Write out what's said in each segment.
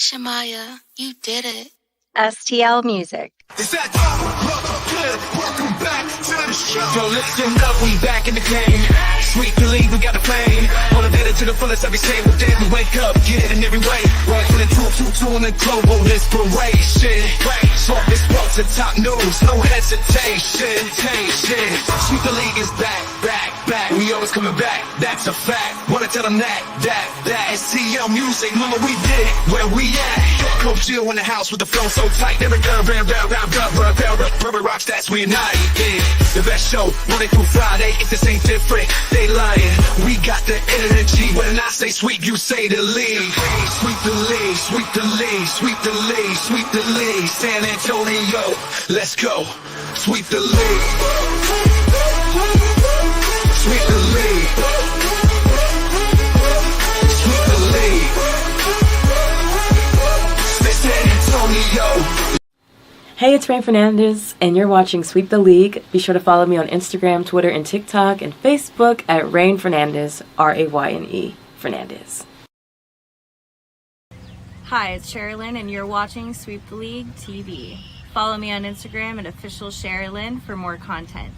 Shamaya, you did it. STL Music. Welcome back to the show. Yo, listen up, we back in the game. Sweet believe we got a flame. Motivated to the fullest every single day. We wake up, get it in every way. Right in the 222 in the global inspiration. Swap this world to top news, no hesitation. Sweet the league is back. We always coming back, that's a fact. Wanna tell them that. STL Music, remember we did it, where we at? Coach Jill in the house with the flow so tight. Never Rebroadcast, we united. The best show, Monday through Friday. If this ain't different, they lying. We got the energy. When I say sweep, you say the league. Sweep the league, sweep the league, sweep the league, sweep the league. San Antonio, let's go. Sweep the league. Sweep the league. Sweep the league. San Antonio. Hey, it's Rain Fernandez, and you're watching Sweep the League. Be sure to follow me on Instagram, Twitter, and TikTok, and Facebook at Rain Fernandez, Rayne Fernandez. Hi, it's Sherilyn, and you're watching Sweep the League TV. Follow me on Instagram at official Sherilyn for more content.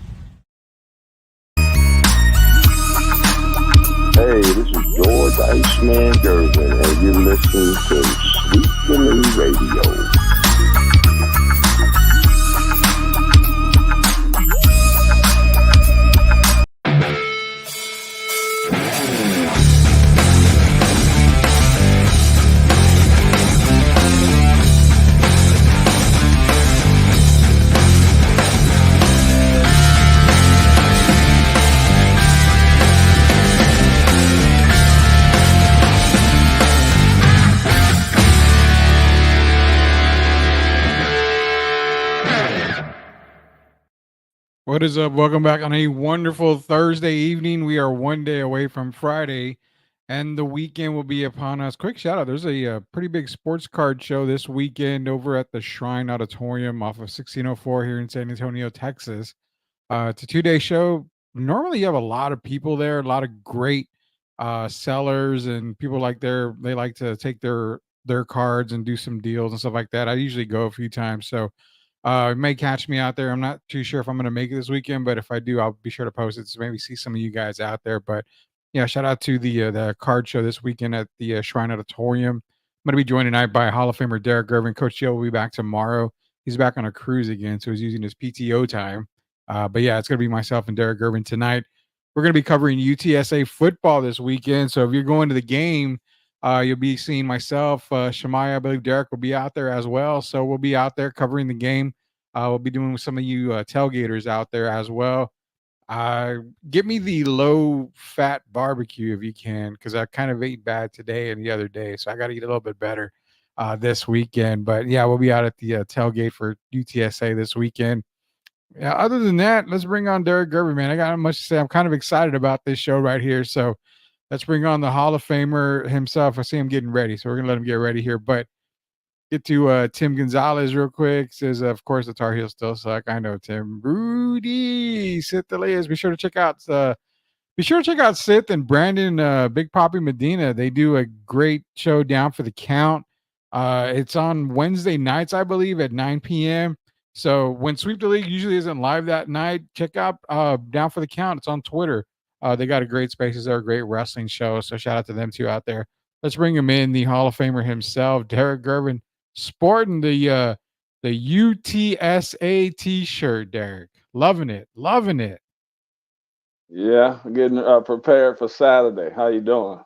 Hey, this is George Iceman Gervin, and you're listening to Sweep the League Radio. What is up? Welcome back on a wonderful Thursday evening. We are one day away from Friday, and the weekend will be upon us. Quick shout out. There's a pretty big sports card show this weekend over at the Shrine Auditorium off of 1604 here in San Antonio, Texas. It's a 2-day show. Normally you have a lot of people there, a lot of great sellers and people they like to take their cards and do some deals and stuff like that. I usually go a few times. So you may catch me out there. I'm not too sure if I'm going to make it this weekend, but if I do, I'll be sure to post it. So maybe see some of you guys out there. But yeah, shout out to the card show this weekend at the Shrine Auditorium. I'm going to be joined tonight by Hall of Famer Derek Gervin. Coach Joe will be back tomorrow. He's back on a cruise again, so he's using his PTO time. But yeah, it's going to be myself and Derek Gervin tonight. We're going to be covering UTSA football this weekend. So if you're going to the game, you'll be seeing myself, Shamaya, I believe Derek will be out there as well. So we'll be out there covering the game. We'll be doing with some of you tailgaters out there as well. Get me the low-fat barbecue if you can, because I kind of ate bad today and the other day. So I got to eat a little bit better this weekend. But yeah, we'll be out at the tailgate for UTSA this weekend. Yeah, other than that, let's bring on Derek Gervin, man. I got much to say. I'm kind of excited about this show right here. So let's bring on the Hall of Famer himself. I see him getting ready, so we're going to let him get ready here. But get to Tim Gonzalez real quick. Says, of course, the Tar Heels still suck. I know, Tim. Rudy, Sith Elias. Be sure to check out Sith and Brandon, Big Papi Medina. They do a great show Down for the Count. It's on Wednesday nights, I believe, at 9 p.m. So when Sweep the League usually isn't live that night, check out Down for the Count. It's on Twitter. They got a great spaces there, a great wrestling show. So shout out to them too out there. Let's bring him in, the Hall of Famer himself, Derek Gervin, sporting the UTSA t-shirt, Derek. Loving it. Yeah, getting prepared for Saturday. How you doing?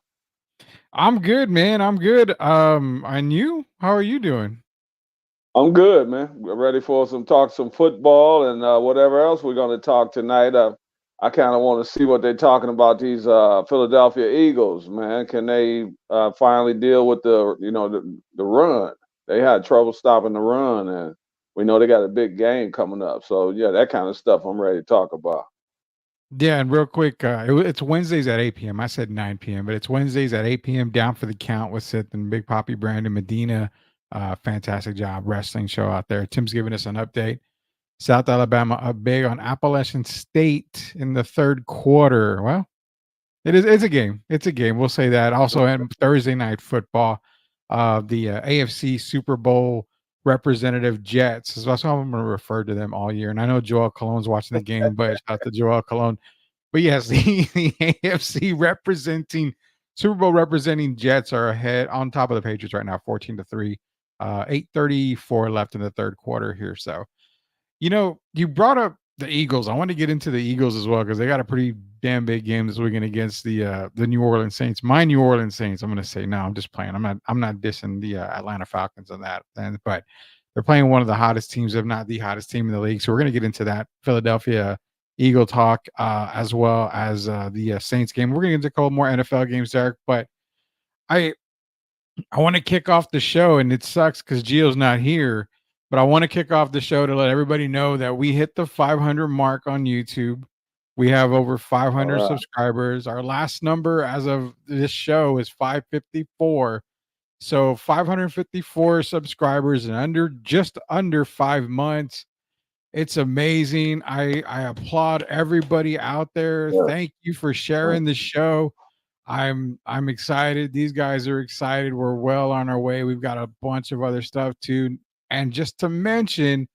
I'm good, man. I'm good. And you? How are you doing? I'm good, man. We're ready for some football and whatever else we're going to talk tonight. I kind of want to see what they're talking about, these Philadelphia Eagles, man. Can they finally deal with the run? They had trouble stopping the run, and we know they got a big game coming up. So, yeah, that kind of stuff I'm ready to talk about. Yeah, and real quick, it's Wednesdays at 8 p.m. I said 9 p.m., but it's Wednesdays at 8 p.m. Down for the Count with Sith and Big Papi Brandon Medina. Fantastic job wrestling show out there. Tim's giving us an update. South Alabama up big on Appalachian State in the third quarter. Well, it's a game. We'll say that. Also, and Thursday night football. the AFC Super Bowl representative Jets. So that's how I'm going to refer to them all year. And I know Joel Cologne's watching the game, but shout out to Joel Cologne. But yes, the AFC representing Super Bowl representing Jets are ahead on top of the Patriots right now, 14-3. 8:34 left in the third quarter here. So, you brought up the Eagles. I want to get into the Eagles as well because they got a pretty damn big game this weekend against the New Orleans Saints. My New Orleans Saints. I'm going to say no. I'm just playing. I'm not dissing the Atlanta Falcons on that. But they're playing one of the hottest teams, if not the hottest team in the league. So we're going to get into that Philadelphia Eagle talk as well as the Saints game. We're going to get into a couple more NFL games, Derek. But I want to kick off the show, and it sucks because Gio's not here. But I want to kick off the show to let everybody know that we hit the 500 mark on YouTube. We have over 500 subscribers. Our last number as of this show is 554. So 554 subscribers in just under 5 months. It's amazing. I applaud everybody out there. Yeah. Thank you for sharing the show. I'm excited. These guys are excited. We're well on our way. We've got a bunch of other stuff too. And just to mention,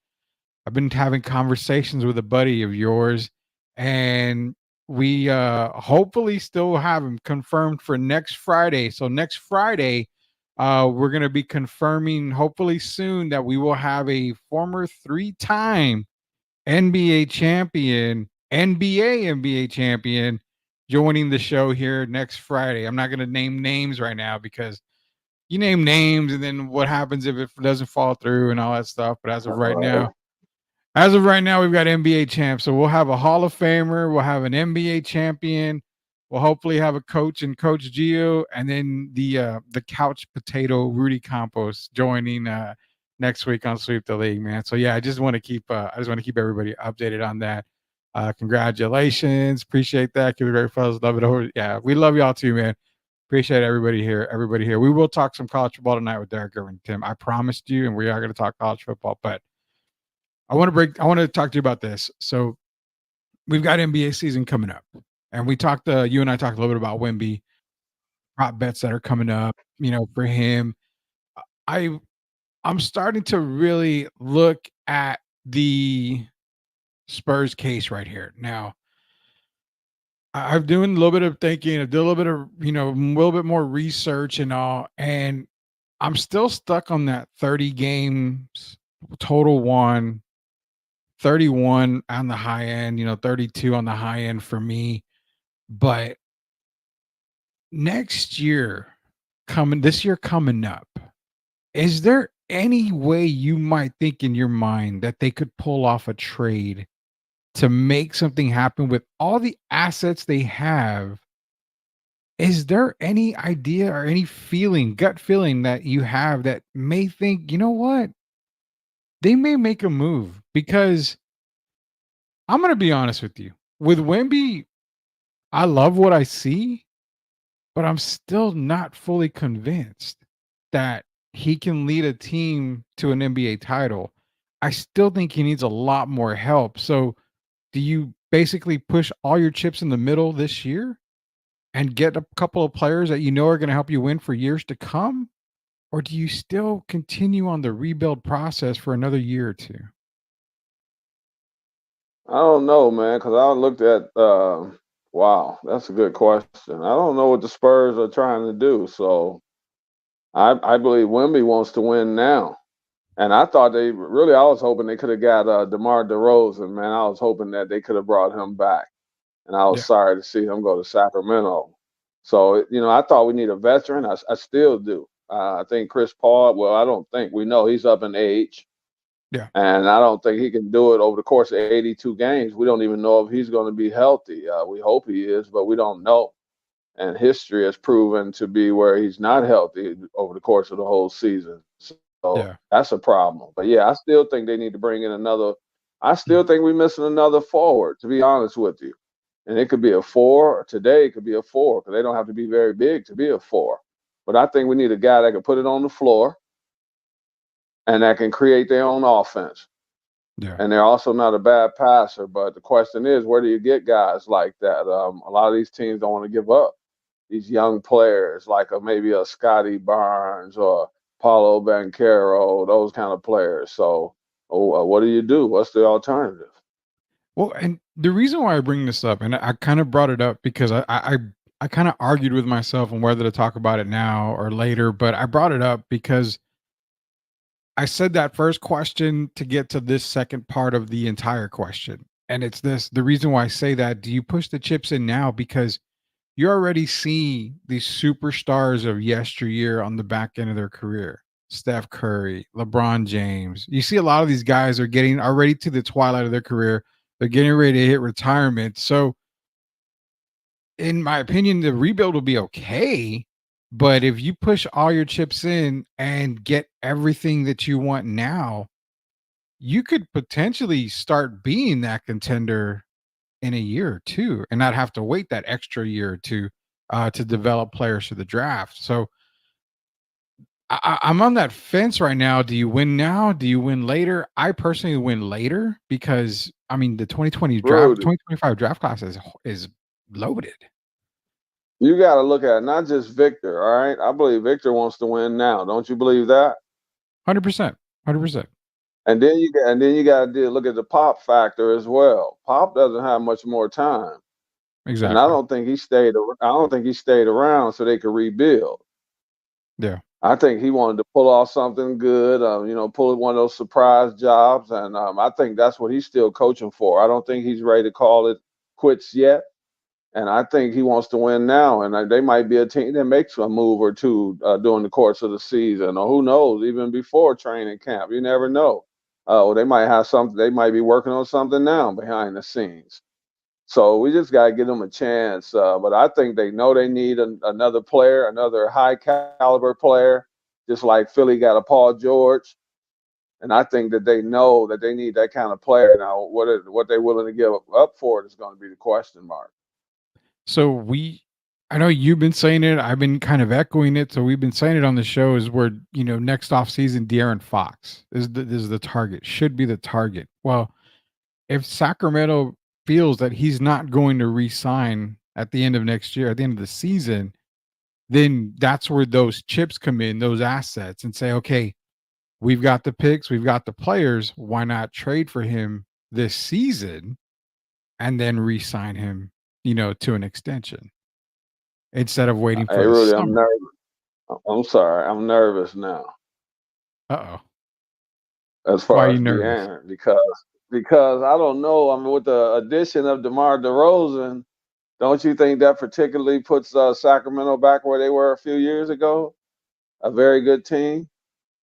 I've been having conversations with a buddy of yours, and we hopefully still have him confirmed for next Friday. So next Friday, we're going to be confirming hopefully soon that we will have a former 3-time NBA champion joining the show here next Friday. I'm not going to name names right now because you name names and then what happens if it doesn't fall through and all that stuff. But as of right now, we've got NBA champs. So we'll have a Hall of Famer. We'll have an NBA champion. We'll hopefully have a coach and Coach Gio, and then the couch potato Rudy Campos joining next week on Sweep the League, man. So yeah, I just want to keep everybody updated on that. Congratulations, appreciate that. Keep it great, fellas. Love it over. Yeah, we love y'all too, man. Appreciate everybody here. We will talk some college football tonight with Derek Irvin and Tim. I promised you, and we are going to talk college football. But I want to talk to you about this. So we've got NBA season coming up, and you and I talked a little bit about Wemby, prop bets that are coming up. For him, I'm starting to really look at the Spurs case right here now. I've doing a little bit of thinking. I've done a little bit of, a little bit more research and all, and I'm still stuck on that 30 games total won, 31 on the high end, 32 on the high end for me. But this year coming up, is there any way you might think in your mind that they could pull off a trade to make something happen with all the assets they have? Is there any idea or any gut feeling that you have that may think, you know what? They may make a move? Because I'm going to be honest with you. With Wemby, I love what I see, but I'm still not fully convinced that he can lead a team to an NBA title. I still think he needs a lot more help. So do you basically push all your chips in the middle this year and get a couple of players that are going to help you win for years to come? Or do you still continue on the rebuild process for another year or two? I don't know, man, because I looked at wow, that's a good question. I don't know what the Spurs are trying to do. So I believe Wemby wants to win now. And I thought I was hoping they could have got DeMar DeRozan, man. I was hoping that they could have brought him back. And I was sorry to see him go to Sacramento. So, I thought we need a veteran. I still do. I think Chris Paul, we know he's up in age. Yeah. And I don't think he can do it over the course of 82 games. We don't even know if he's going to be healthy. We hope he is, but we don't know. And history has proven to be where he's not healthy over the course of the whole season. So that's a problem. But yeah, I still think they need to bring in another. I still think we're missing another forward, to be honest with you. And it could be a 4. Today, it could be a 4 because they don't have to be very big to be a 4. But I think we need a guy that can put it on the floor and that can create their own offense. Yeah. And they're also not a bad passer. But the question is, where do you get guys like that? A lot of these teams don't want to give up. these young players like maybe a Scotty Barnes or Paulo Banchero, those kind of players. So, what do you do? What's the alternative? Well, and the reason why I bring this up, and I kind of brought it up because I kind of argued with myself on whether to talk about it now or later, but I brought it up because I said that first question to get to this second part of the entire question. And it's this: the reason why I say that, do you push the chips in now? Because you already see these superstars of yesteryear on the back end of their career. Steph Curry, LeBron James. You see a lot of these guys are getting already to the twilight of their career. They're getting ready to hit retirement. So, in my opinion, the rebuild will be okay. But if you push all your chips in and get everything that you want now, you could potentially start being that contender in a year or two and not have to wait that extra year or two to develop players for the draft. So I'm on that fence right now. Do you win now? Do you win later? I personally win later because I mean the 2020 draft, Rudy, 2025 draft class is loaded. you got to look at not just Victor. All right, I believe Victor wants to win now. Don't you believe that? 100%. 100%. And then you got to look at the Pop factor as well. Pop doesn't have much more time, and I Exactly. don't think he stayed. I don't think he stayed around so they could rebuild. Yeah. I think he wanted to pull off something good, pull one of those surprise jobs, and I think that's what he's still coaching for. I don't think he's ready to call it quits yet, and I think he wants to win now. And they might be a team that makes a move or two during the course of the season, or who knows, even before training camp. You never know. They might have something. They might be working on something now behind the scenes. So we just got to give them a chance. But I think they know they need another player, another high caliber player, just like Philly got a Paul George. And I think that they know that they need that kind of player. Now, what they're willing to give up for it is going to be the question mark. So I know you've been saying it. I've been kind of echoing it. So we've been saying it on the show is where, next off season, De'Aaron Fox is the target, should be the target. Well, if Sacramento feels that he's not going to re-sign at the end of next year, at the end of the season, then that's where those chips come in, those assets, and say, okay, we've got the picks, we've got the players. Why not trade for him this season and then re-sign him, to an extension instead of waiting Hey, for the Rudy, I'm summer? nervous. I'm sorry. I'm nervous now Uh-oh. as Why are far you as nervous? De'Aaron because I don't know. I mean, with the addition of DeMar DeRozan, don't you think that particularly puts Sacramento back where they were a few years ago? A very good team.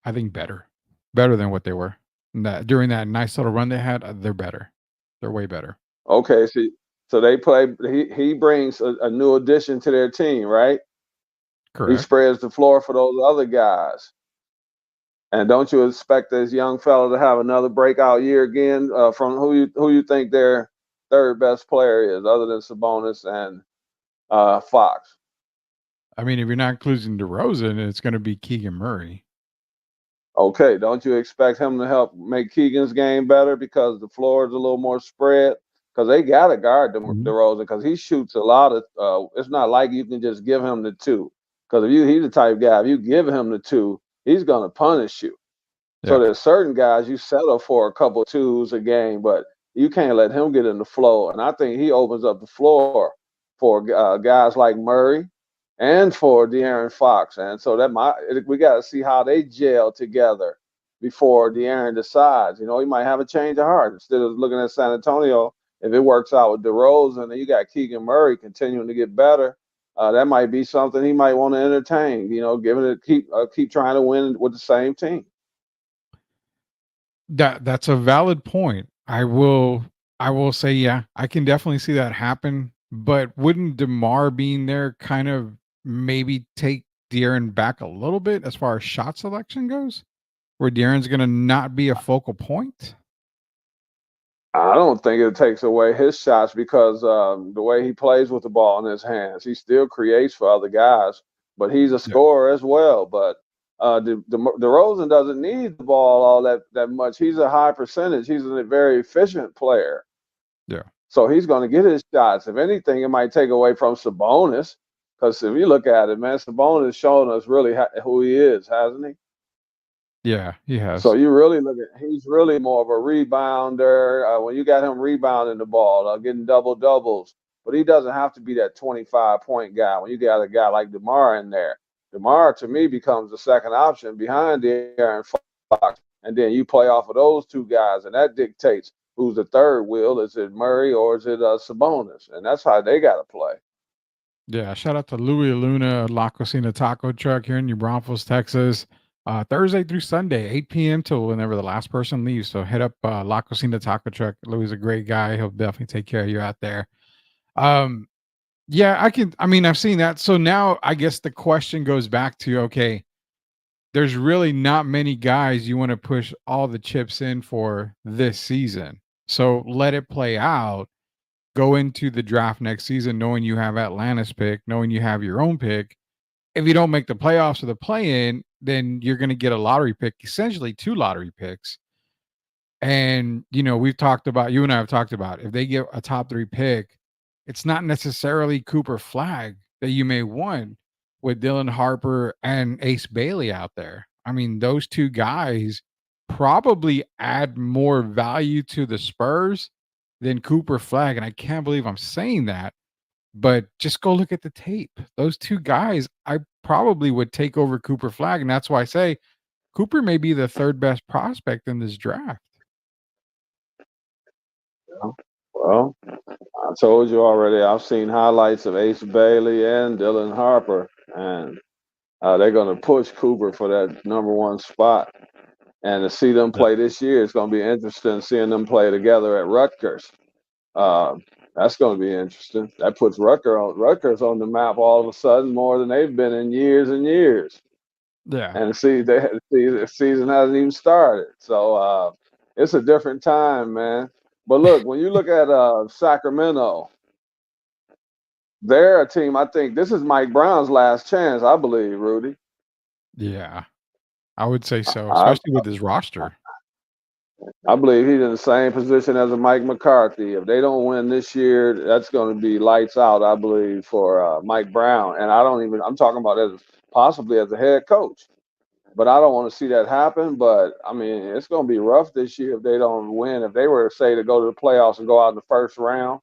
I think better than what they were. During that nice little run they had, they're better. They're way better. Okay, so they play. He brings a new addition to their team, right? He Correct. spreads the floor for those other guys. And don't you expect this young fella to have another breakout year again? From who you think their third best player is, other than Sabonis and Fox? I mean, if you're not including DeRozan, it's going to be Keegan Murray. Okay, don't you expect him to help make Keegan's game better because the floor is a little more spread? Because they got to guard Mhm. DeRozan because he shoots a lot of. It's not like you can just give him the two. Because he's the type of guy, if you give him the two, he's gonna punish you. So Yeah. there's certain guys you settle for a couple twos a game, but you can't let him get in the flow. And I think he opens up the floor for guys like Murray and for De'Aaron Fox. And so we got to see how they gel together before De'Aaron decides. He might have a change of heart instead of looking at San Antonio. If it works out with DeRozan and you got Keegan Murray continuing to get better, that might be something he might want to entertain. Given it keep trying to win with the same team. That's a valid point. I will say, yeah, I can definitely see that happen. But wouldn't DeMar being there kind of maybe take De'Aaron back a little bit as far as shot selection goes? Where De'Aaron's going to not be a focal point? I don't think it takes away his shots because the way he plays with the ball in his hands, he still creates for other guys, but he's a Yeah. scorer as well. But DeRozan doesn't need the ball all that much. He's a high percentage. He's a very efficient player. Yeah. So he's going to get his shots. If anything, it might take away from Sabonis Because if you look at it, man, Sabonis has shown us really who he is, hasn't he? Yeah, he So has. you really look at he's really more of a rebounder. When you got him rebounding the ball, getting double doubles, but he doesn't have to be that 25-point guy. When you got a guy like DeMar in there, DeMar to me becomes the second option behind Aaron Fox, and then you play off of those two guys, and that dictates who's the third wheel. Is it Murray or is it Sabonis? And that's how they got to play. Yeah, shout out to Louis Luna, La Cocina Taco Truck here in New Braunfels, Texas. Thursday through Sunday, 8 p.m. till whenever the last person leaves. So hit up La Cocina Taco Truck. Louis is a great guy. He'll definitely take care of you out there. Yeah, I've seen that. So now I guess the question goes back to, okay, there's really not many guys you want to push all the chips in for this season. So let it play out. Go into the draft next season knowing you have Atlanta's pick, knowing you have your own pick. If you don't make the playoffs or the play-in, then you're going to get a lottery pick, essentially 2 lottery picks. And, you and I have talked about, if they get a top 3 pick, it's not necessarily Cooper Flagg that you may want with Dylan Harper and Ace Bailey out there. I mean, those 2 guys probably add more value to the Spurs than Cooper Flagg. And I can't believe I'm saying that, but just go look at the tape. Those 2 guys, I probably would take over Cooper Flagg. And that's why I say Cooper may be the 3rd best prospect in this draft. Well, I told you already, I've seen highlights of Ace Bailey and Dylan Harper, and they're going to push Cooper for that number 1 spot. And to see them play this year, it's going to be interesting seeing them play together at Rutgers. That's going to be interesting. That puts Rutgers on the map all of a sudden more than they've been in years and years. Yeah. And the season hasn't even started. So it's a different time, man. But look, when you look at Sacramento, they're a team, I think this is Mike Brown's last chance, I believe, Rudy. Yeah, I would say so, especially with his roster. I believe he's in the same position as a Mike McCarthy. If they don't win this year, that's going to be lights out, I believe, for Mike Brown. And I'm talking about possibly as a head coach. But I don't want to see that happen. But, I mean, it's going to be rough this year if they don't win. If they were, say, to go to the playoffs and go out in the first round,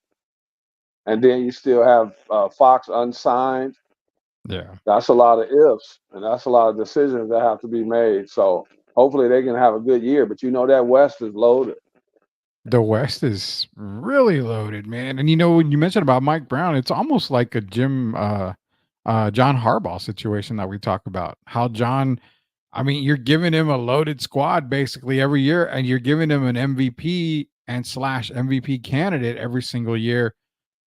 and then you still have Fox unsigned, yeah, that's a lot of ifs, and that's a lot of decisions that have to be made. So hopefully they can have a good year. But that West is loaded. The West is really loaded, man. And when you mentioned about Mike Brown, it's almost like a John Harbaugh situation that we talk about. How John, you're giving him a loaded squad basically every year, and you're giving him an MVP and / MVP candidate every single year,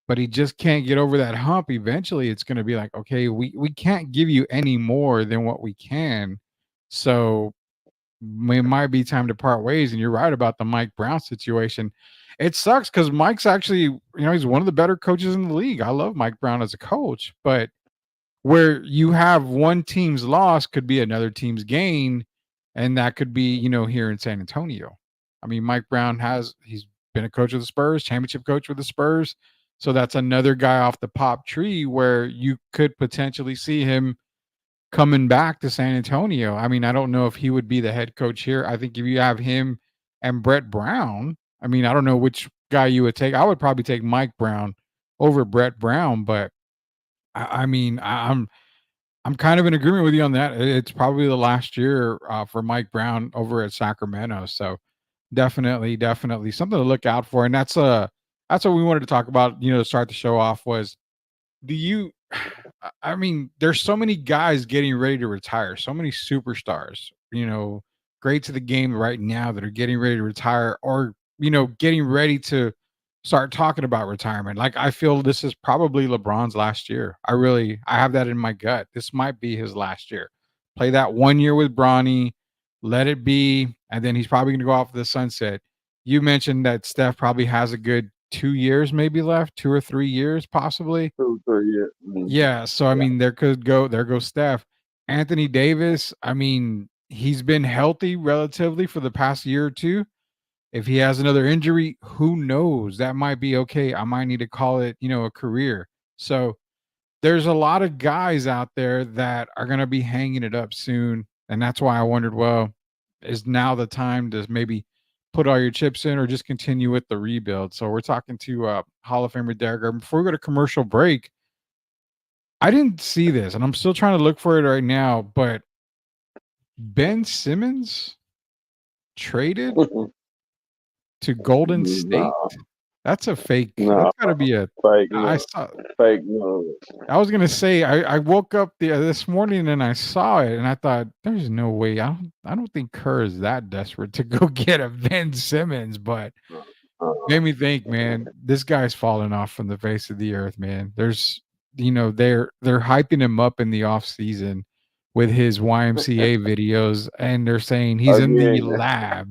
but he just can't get over that hump. Eventually, it's going to be like, okay, we can't give you any more than what we can. So it might be time to part ways. And you're right about the Mike Brown situation. It sucks because Mike's actually, he's one of the better coaches in the league. I love Mike Brown as a coach, but where you have one team's loss could be another team's gain. And that could be, here in San Antonio. Mike Brown he's been a coach of the Spurs, championship coach with the Spurs. So that's another guy off the pop tree where you could potentially see him coming back to San Antonio. I don't know if he would be the head coach here. I think if you have him and Brett Brown, I don't know which guy you would take. I would probably take Mike Brown over Brett Brown, but I'm kind of in agreement with you on that. It's probably the last year for Mike Brown over at Sacramento. So definitely something to look out for. And that's what we wanted to talk about, to start the show off was, there's so many guys getting ready to retire, so many superstars, great to the game right now that are getting ready to retire or, getting ready to start talking about retirement. Like, I feel this is probably LeBron's last year. I have that in my gut. This might be his last year. Play that 1 year with Bronny, let it be, and then he's probably going to go off the sunset. You mentioned that Steph probably has a good 2 years maybe left, 2 or 3 years possibly. 2 or 3 years. Mm-hmm. Yeah, so there goes Steph. Anthony Davis, he's been healthy relatively for the past year or two. If he has another injury, who knows? That might be okay. I might need to call it, a career. So there's a lot of guys out there that are going to be hanging it up soon. And that's why I wondered, well, is now the time to maybe put all your chips in or just continue with the rebuild? So we're talking to Hall of Famer Derek Garber. Before we go to commercial break, I didn't see this, and I'm still trying to look for it right now, but Ben Simmons traded to Golden State? No, That's a fake. no, That's got to be a. fake I news. saw. Fake news. I was gonna say I woke up this morning and I saw it and I thought there's no way I don't think Kerr is that desperate to go get a Ben Simmons, but made me think, man, this guy's falling off from the face of the earth, man. There's they're hyping him up in the off season with his YMCA videos and they're saying he's in the Again. lab.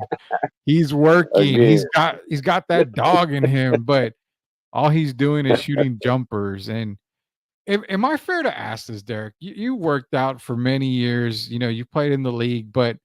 He's working. Again. He's got that dog in him, but all he's doing is shooting jumpers. And am I fair to ask this, Derek? You worked out for many years, you played in the league, but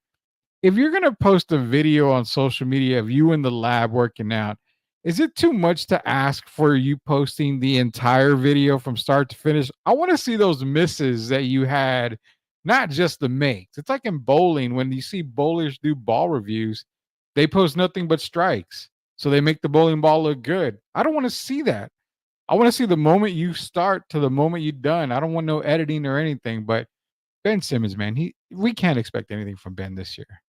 if you're going to post a video on social media of you in the lab working out, is it too much to ask for you posting the entire video from start to finish? I want to see those misses that you had, not just the makes. It's like in bowling when you see bowlers do ball reviews, they post nothing but strikes. So they make the bowling ball look good. I don't want to see that. I want to see the moment you start to the moment you're done. I don't want no editing or anything, but Ben Simmons, man, we can't expect anything from Ben this year.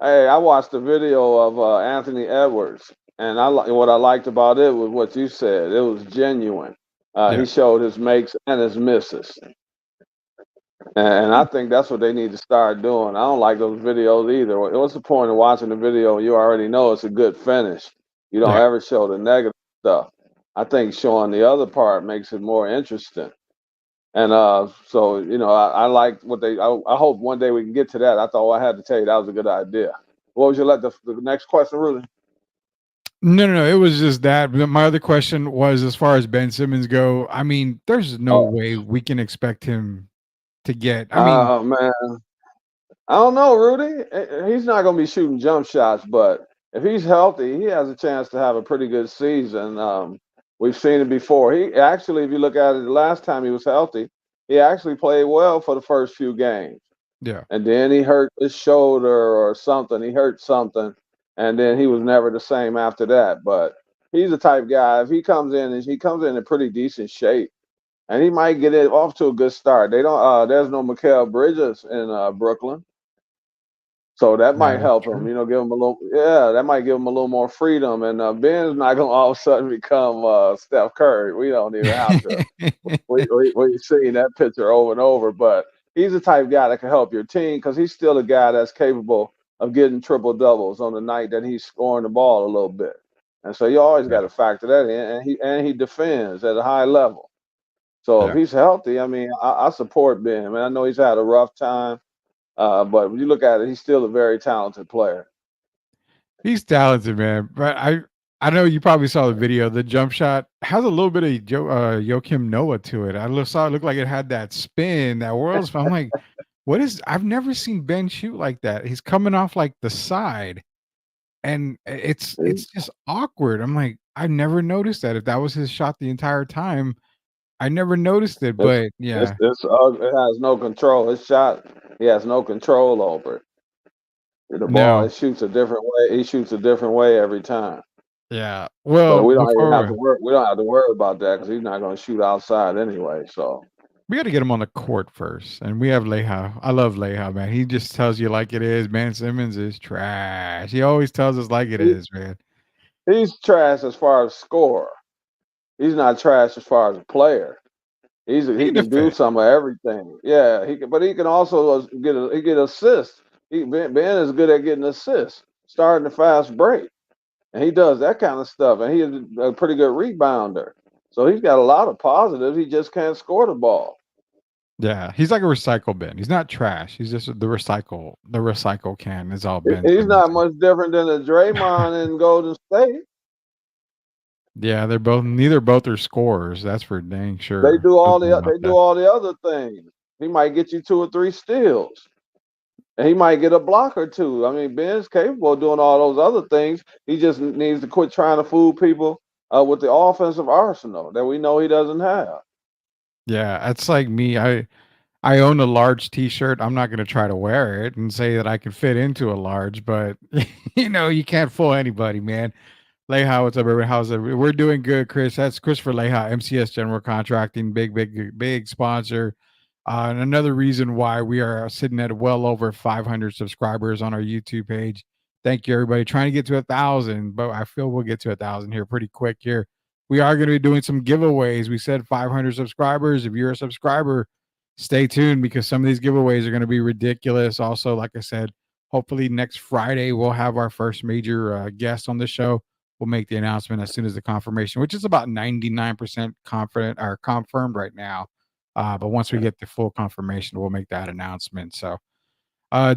Hey, I watched the video of Anthony Edwards, and what I liked about it was what you said. It was genuine. He showed his makes and his misses, and I think that's what they need to start doing. I don't like those videos either. What's the point of watching the video? You already know it's a good finish. You don't ever show the negative stuff. I think showing the other part makes it more interesting. And so I like what I hope one day we can get to that. I thought I had to tell you that was a good idea. What was the next question, Rudy? No. It was just that. My other question was, as far as Ben Simmons go, I mean, there's no way we can expect him to get. I mean, oh man, I don't know, Rudy. He's not going to be shooting jump shots, but if he's healthy, he has a chance to have a pretty good season. We've seen it before. He actually, if you look at it, the last time he was healthy, he actually played well for the first few games. Yeah. And then he hurt his shoulder or something. He hurt something, and then he was never the same after that. But he's the type guy. If he comes in pretty decent shape, and he might get it off to a good start. They don't. There's no Mikal Bridges in Brooklyn. So that might help him, give him a little. Yeah, that might give him a little more freedom. And Ben's not gonna all of a sudden become Steph Curry. We don't even have to. We've seen that picture over and over. But he's the type of guy that can help your team because he's still a guy that's capable of getting triple doubles on the night that he's scoring the ball a little bit. And so you always got to factor that in. And he defends at a high level. So if he's healthy, I mean, I support Ben. I mean, I know he's had a rough time. But when you look at it, he's still a very talented player. He's talented, man. But I know you probably saw the video. The jump shot has a little bit of Joakim Noah to it. Saw it looked like it had that spin, that world spin. I'm like, I've never seen Ben shoot like that. He's coming off like the side, and it's just awkward. I'm like, I never noticed that. If that was his shot the entire time, I never noticed it. But yeah, it has no control. His shot, he has no control over it. The ball, it shoots a different way. He shoots a different way every time. Yeah. Well, but we don't even have to worry. We don't have to worry about that because he's not going to shoot outside anyway. So we got to get him on the court first, and we have Leha. I love Leha, man. He just tells you like it is. Ben Simmons is trash. He always tells us like it is, man. He's trash as far as scorer. He's not trash as far as a player. He can do some of everything. Yeah, but he can also get assists. Ben is good at getting assists, starting a fast break, and he does that kind of stuff. And he's a pretty good rebounder. So he's got a lot of positives. He just can't score the ball. Yeah, he's like a recycle bin. He's not trash. He's just the recycle can is all Ben. He's not much different than a Draymond in Golden State. Yeah, neither both are scorers. That's for dang sure. They do all the other things. He might get you 2 or 3 steals. And he might get a block or 2. I mean, Ben's capable of doing all those other things. He just needs to quit trying to fool people with the offensive arsenal that we know he doesn't have. Yeah, it's like me. I own a large T-shirt. I'm not going to try to wear it and say that I can fit into a large, but you can't fool anybody, man. Leha, what's up, everybody? How's it? We're doing good, Chris. That's Christopher Leha, MCS General Contracting, big sponsor. And another reason why we are sitting at well over 500 subscribers on our YouTube page. Thank you, everybody. Trying to get to 1,000, but I feel we'll get to 1,000 here pretty quick. Here, we are going to be doing some giveaways. We said 500 subscribers. If you're a subscriber, stay tuned because some of these giveaways are going to be ridiculous. Also, like I said, hopefully next Friday we'll have our first major guest on the show. We'll make the announcement as soon as the confirmation, which is about 99% confident or confirmed right now. But once we get the full confirmation, we'll make that announcement. So,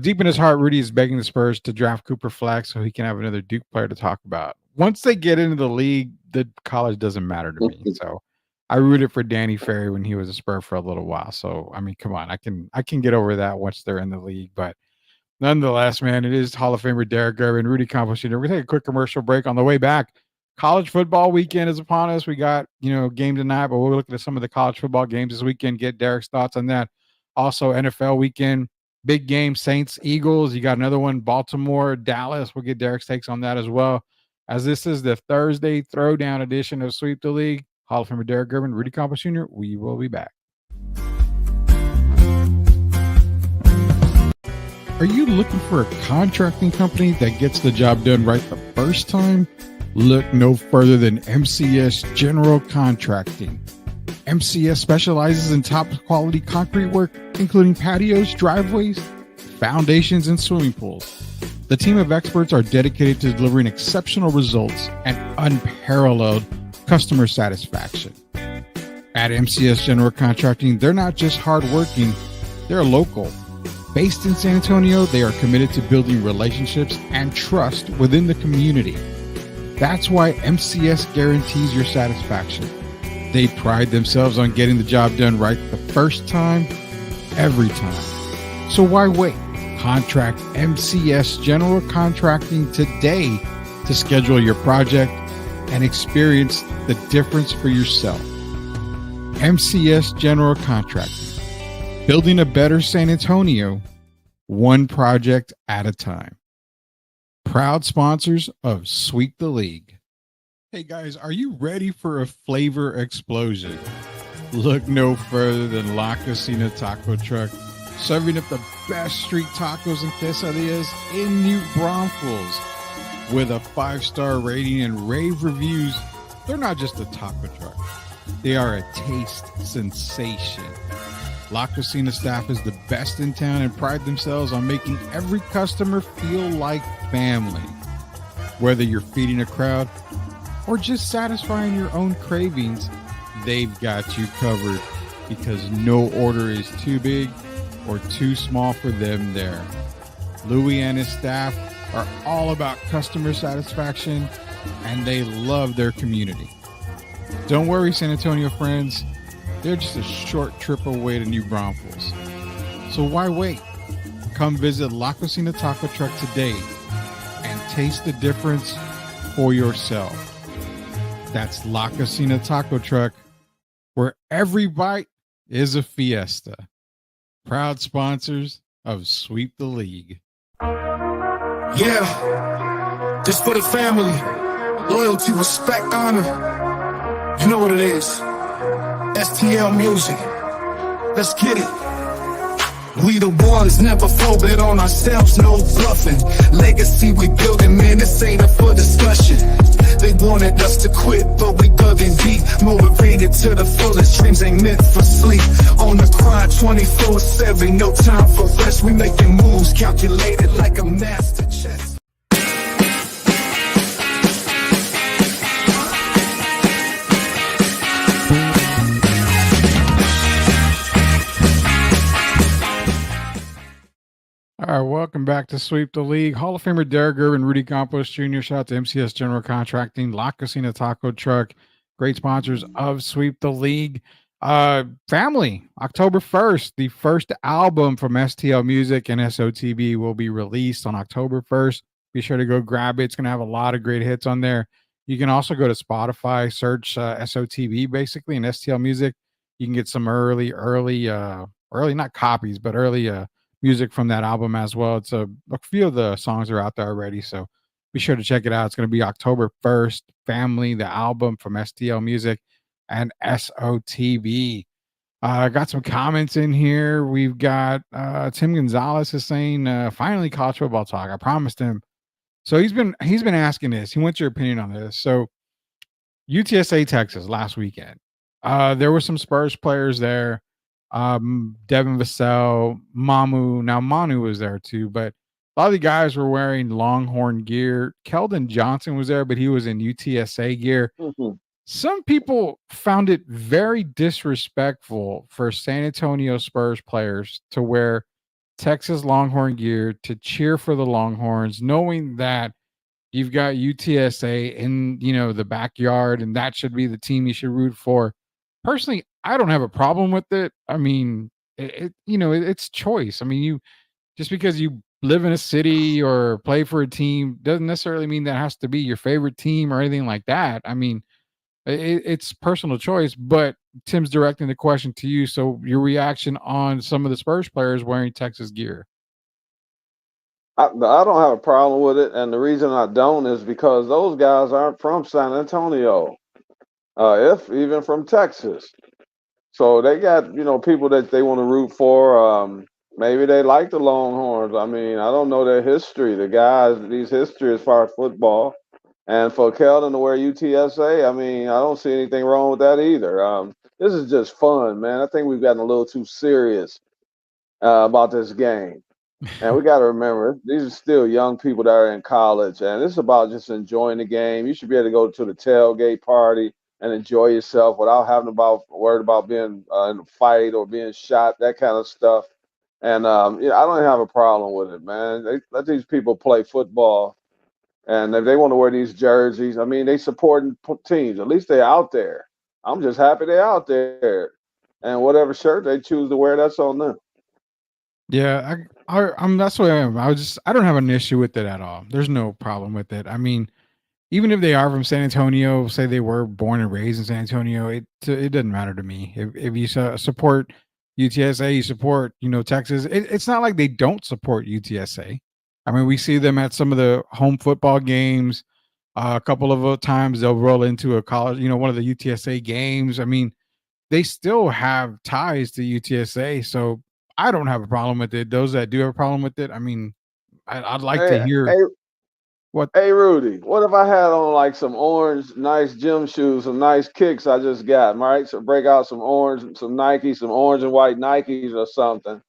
deep in his heart, Rudy is begging the Spurs to draft Cooper Fleck so he can have another Duke player to talk about. Once they get into the league, the college doesn't matter to me. So, I rooted for Danny Ferry when he was a Spur for a little while. So, I mean, come on, I can get over that once they're in the league. But nonetheless, man, it is Hall of Famer Derek Gervin, Rudy Campos Jr. We're going to take a quick commercial break. On the way back, college football weekend is upon us. We got, game tonight, but we'll look at some of the college football games this weekend, get Derek's thoughts on that. Also, NFL weekend, big game, Saints, Eagles. You got another one, Baltimore, Dallas. We'll get Derek's takes on that as well. As this is the Thursday Throwdown edition of Sweep the League, Hall of Famer Derek Gervin, Rudy Campos Jr., we will be back. Are you looking for a contracting company that gets the job done right the first time? Look no further than MCS General Contracting. MCS specializes in top quality concrete work, including patios, driveways, foundations, and swimming pools. The team of experts are dedicated to delivering exceptional results and unparalleled customer satisfaction. At MCS General Contracting, they're not just hardworking, they're local. Based in San Antonio, they are committed to building relationships and trust within the community. That's why MCS guarantees your satisfaction. They pride themselves on getting the job done right the first time, every time. So why wait? Contract MCS General Contracting today to schedule your project and experience the difference for yourself. MCS General Contracting. Building a better San Antonio, one project at a time. Proud sponsors of Sweep the League. Hey guys, are you ready for a flavor explosion? Look no further than La Cocina Taco Truck, serving up the best street tacos and quesadillas in New Braunfels. With a 5-star rating and rave reviews, they're not just a taco truck. They are a taste sensation. La Cocina staff is the best in town and pride themselves on making every customer feel like family. Whether you're feeding a crowd or just satisfying your own cravings, they've got you covered because no order is too big or too small for them there. Louis and his staff are all about customer satisfaction and they love their community. Don't worry, San Antonio friends. They're just a short trip away to New Braunfels. So why wait? Come visit La Cocina Taco Truck today and taste the difference for yourself. That's La Cocina Taco Truck, where every bite is a fiesta. Proud sponsors of Sweep the League. Yeah, this for the family. Loyalty, respect, honor. You know what it is. STL music. Let's get it. We the ones, never folded on ourselves, no bluffing. Legacy we building, man, this ain't up for discussion. They wanted us to quit, but we dug in deep. Motivated to the fullest, dreams ain't meant for sleep. On the grind 24/7, no time for rest. We making moves, calculated like a master chess. All right, welcome back to Sweep the League. Hall of Famer Derek Gervin, Rudy Campos Jr. Shout out to MCS General Contracting, La Cocina Taco Truck, great sponsors of Sweep the League. Family, October 1st, the first album from STL Music and SOTB will be released on October 1st. Be sure to go grab it. It's going to have a lot of great hits on there. You can also go to Spotify, search SOTB basically and STL Music. you can get some early not copies, but early music from that album as well. It's a few of the songs are out there already, so be sure to check it out. It's going to be October 1st. Family, the album from STL Music and SOTV. Got some comments in here. We've got Tim Gonzalez is saying, finally college football talk. I promised him. So he's been asking this. He wants your opinion on this. So UTSA Texas last weekend. There were some Spurs players there. Devin Vassell, Mamu. Now Manu was there too, but a lot of the guys were wearing Longhorn gear. Keldon Johnson was there, but he was in UTSA gear. Mhm. Some people found it very disrespectful for San Antonio Spurs players to wear Texas Longhorn gear to cheer for the Longhorns, knowing that you've got UTSA in, the backyard and that should be the team you should root for. Personally, I don't have a problem with it. I mean, it's choice. I mean, just because you live in a city or play for a team doesn't necessarily mean that has to be your favorite team or anything like that. I mean, it's personal choice, but Tim's directing the question to you. So your reaction on some of the Spurs players wearing Texas gear? I don't have a problem with it, and the reason I don't is because those guys aren't from San Antonio, if even from Texas. So they got people that they want to root for. Maybe they like the Longhorns. I mean, I don't know their history. The guys, these history as far as football, and for Keldon to wear UTSA, I mean, I don't see anything wrong with that either. This is just fun, man. I think we've gotten a little too serious about this game. And we got to remember, these are still young people that are in college, and it's about just enjoying the game. You should be able to go to the tailgate party and enjoy yourself without having worried about being in a fight or being shot, that kind of stuff. And I don't have a problem with it, man. They let these people play football, and if they want to wear these jerseys, I mean, they supporting teams. At least they're out there. I'm just happy they're out there, and whatever shirt they choose to wear, that's on them. Yeah, I'm that's what I am. I don't have an issue with it at all. There's no problem with it. I mean, even if they are from San Antonio, say they were born and raised in San Antonio, it doesn't matter to me. If you support UTSA, you support Texas. It's not like they don't support UTSA. I mean, we see them at some of the home football games. A couple of times they'll roll into a college, one of the UTSA games. I mean, they still have ties to UTSA, so I don't have a problem with it. Those that do have a problem with it, I mean, I'd like to Hey, hear hey, what. Hey Rudy, what if I had on like some orange, nice gym shoes, some nice kicks I just got, right? So break out some orange, some Nikes, some orange and white Nikes or something,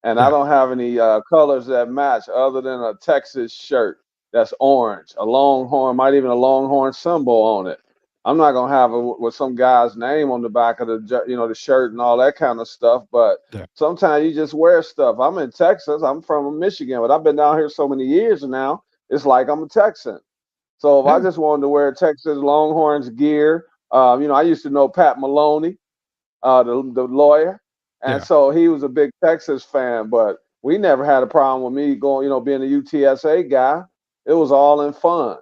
and I Yeah, don't have any colors that match other than a Texas shirt that's orange, a Longhorn, might even a Longhorn symbol on it. I'm not gonna have it with some guy's name on the back of the shirt and all that kind of stuff. But yeah, sometimes you just wear stuff. I'm in Texas. I'm from Michigan, but I've been down here so many years now. It's like I'm a Texan. So if I yeah, just wanted to wear Texas Longhorns gear, I used to know Pat Maloney, the lawyer, and yeah. so he was a big Texas fan. But we never had a problem with me going, being a UTSA guy. It was all in fun.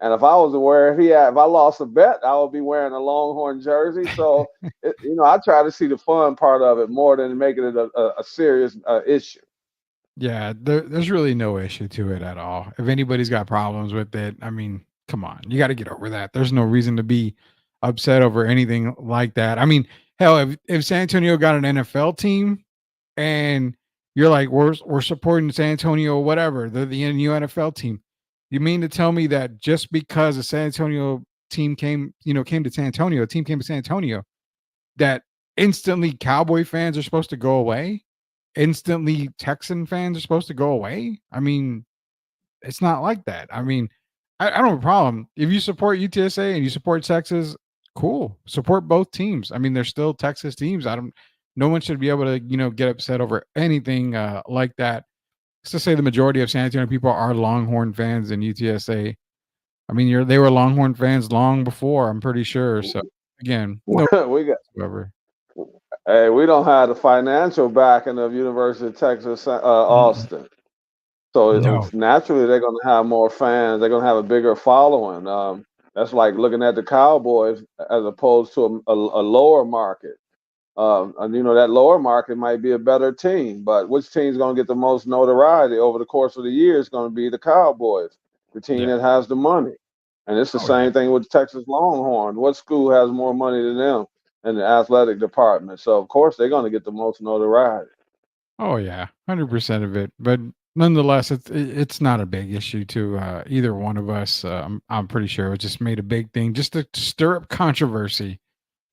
And if I was aware, if I lost a bet, I would be wearing a Longhorn jersey. So, I try to see the fun part of it more than making it a serious issue. Yeah, there's really no issue to it at all. If anybody's got problems with it, I mean, come on, you got to get over that. There's no reason to be upset over anything like that. I mean, hell, if San Antonio got an NFL team and you're like, we're supporting San Antonio, whatever, they're the new NFL team. You mean to tell me that just because a San Antonio team came to San Antonio, a team came to San Antonio, that instantly Cowboy fans are supposed to go away? Instantly Texan fans are supposed to go away? I mean, it's not like that. I mean, I don't have a problem. If you support UTSA and you support Texas, cool. Support both teams. I mean, they're still Texas teams. No one should be able to, get upset over anything like that. Just to say the majority of San Antonio people are Longhorn fans in UTSA. I mean, they were Longhorn fans long before, I'm pretty sure. So again, no we got whatsoever. Hey, we don't have the financial backing of University of Texas Mm-mm. Austin, so No. naturally they're going to have more fans. They're going to have a bigger following. That's like looking at the Cowboys as opposed to a lower market. That lower market might be a better team, but which team's going to get the most notoriety over the course of the year is going to be the Cowboys, the team Yeah. that has the money. And it's the Oh, yeah. same thing with the Texas Longhorns. What school has more money than them in the athletic department? So, of course, they're going to get the most notoriety. Oh yeah, 100% of it. But nonetheless, it's not a big issue to either one of us. I'm pretty sure it just made a big thing just to stir up controversy.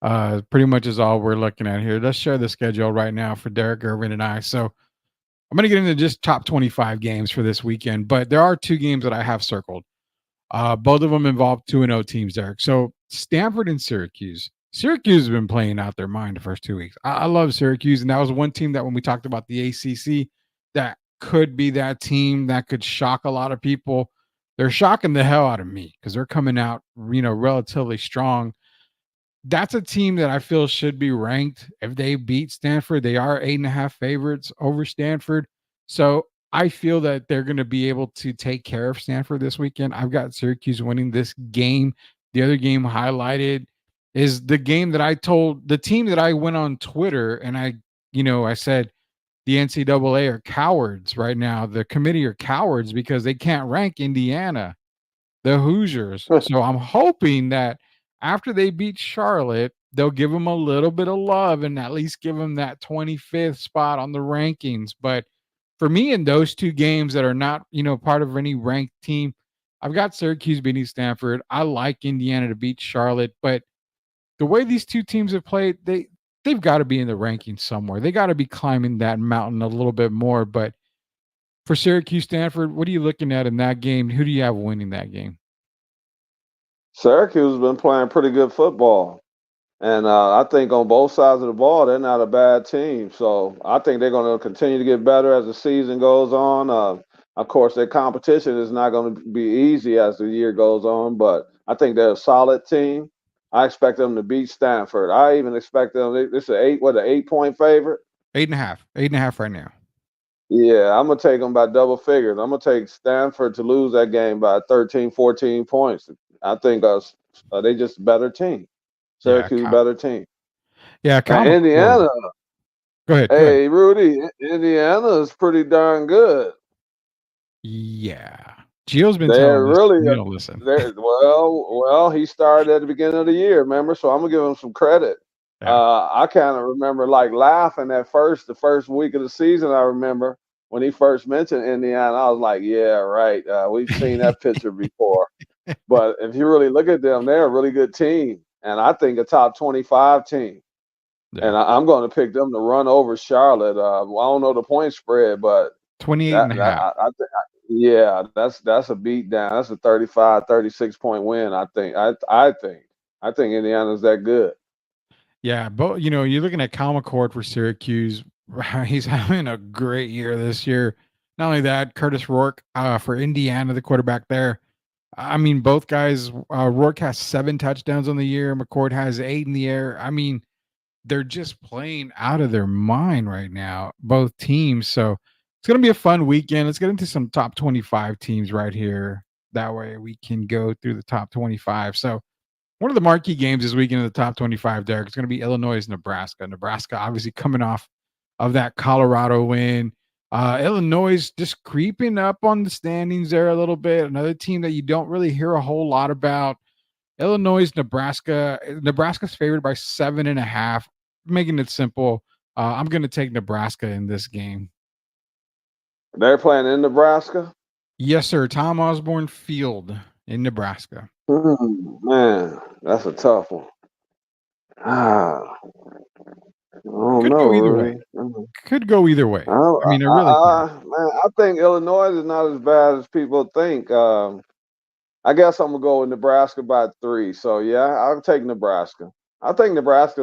Pretty much is all we're looking at here. Let's share the schedule right now for Derek Irvin and I. So I'm going to get into just top 25 games for this weekend, but there are two games that I have circled. Both of them involve 2-0 teams, Derek. So Stanford and Syracuse. Syracuse has been playing out their mind the first 2 weeks. I love Syracuse, and that was one team that when we talked about the ACC, that could be that team that could shock a lot of people. They're shocking the hell out of me because they're coming out, relatively strong. That's a team that I feel should be ranked. If they beat Stanford, they are 8.5 favorites over Stanford. So I feel that they're going to be able to take care of Stanford this weekend. I've got Syracuse winning this game. The other game highlighted is the game that I told the team that I went on Twitter and I said the NCAA are cowards right now. The committee are cowards because they can't rank Indiana, the Hoosiers. So I'm hoping that after they beat Charlotte, they'll give them a little bit of love and at least give them that 25th spot on the rankings. But for me, in those two games that are not, part of any ranked team, I've got Syracuse beating Stanford. I like Indiana to beat Charlotte, but the way these two teams have played, they've got to be in the rankings somewhere. They got to be climbing that mountain a little bit more. But for Syracuse, Stanford, what are you looking at in that game? Who do you have winning that game? Syracuse has been playing pretty good football. And I think on both sides of the ball, they're not a bad team. So I think they're going to continue to get better as the season goes on. Of course, their competition is not going to be easy as the year goes on, but I think they're a solid team. I expect them to beat Stanford. I even expect them. This is an 8-point favorite. 8.5, 8.5 right now. Yeah, I'm gonna take them by double figures. I'm gonna take Stanford to lose that game by 13, 14 points. I think they just a better team. Yeah, Syracuse better team. And comic. Indiana. Go ahead. Hey, Rudy, Indiana is pretty darn good. Yeah. Gio's been They're telling us, really, listen. well, he started at the beginning of the year, remember? So I'm gonna give him some credit. Yeah. I kind of remember like laughing at the first week of the season. I remember when he first mentioned Indiana, I was like, yeah, right. We've seen that picture before. But if you really look at them, they're a really good team, and I think a top 25 team. Yeah. And I'm going to pick them to run over Charlotte. I don't know the point spread, but 28.5. I think, yeah, that's a beat down. That's a 35, 36 point win. I think. I think Indiana's that good. Yeah, but you're looking at Kyle McCord for Syracuse. He's having a great year this year. Not only that, Curtis Rourke for Indiana, the quarterback there. I mean, both guys. Rourke has 7 touchdowns on the year. McCord has 8 in the air. I mean, they're just playing out of their mind right now, both teams. So it's going to be a fun weekend. Let's get into some top 25 teams right here. That way we can go through the top 25. So one of the marquee games this weekend in the top 25, Derek, it's going to be Illinois, Nebraska. Nebraska obviously coming off of that Colorado win. Illinois just creeping up on the standings there a little bit. Another team that you don't really hear a whole lot about. Illinois, Nebraska. Nebraska's favored by 7.5. Making it simple, I'm going to take Nebraska in this game. They're playing in Nebraska. Yes, sir. Tom Osborne Field in Nebraska. Man, that's a tough one. I don't Could know, go either Rudy. way. Could go either way. I mean, it really can. Man, I think Illinois is not as bad as people think. I guess I'm gonna go with Nebraska by 3. So yeah, I'll take Nebraska. I think Nebraska.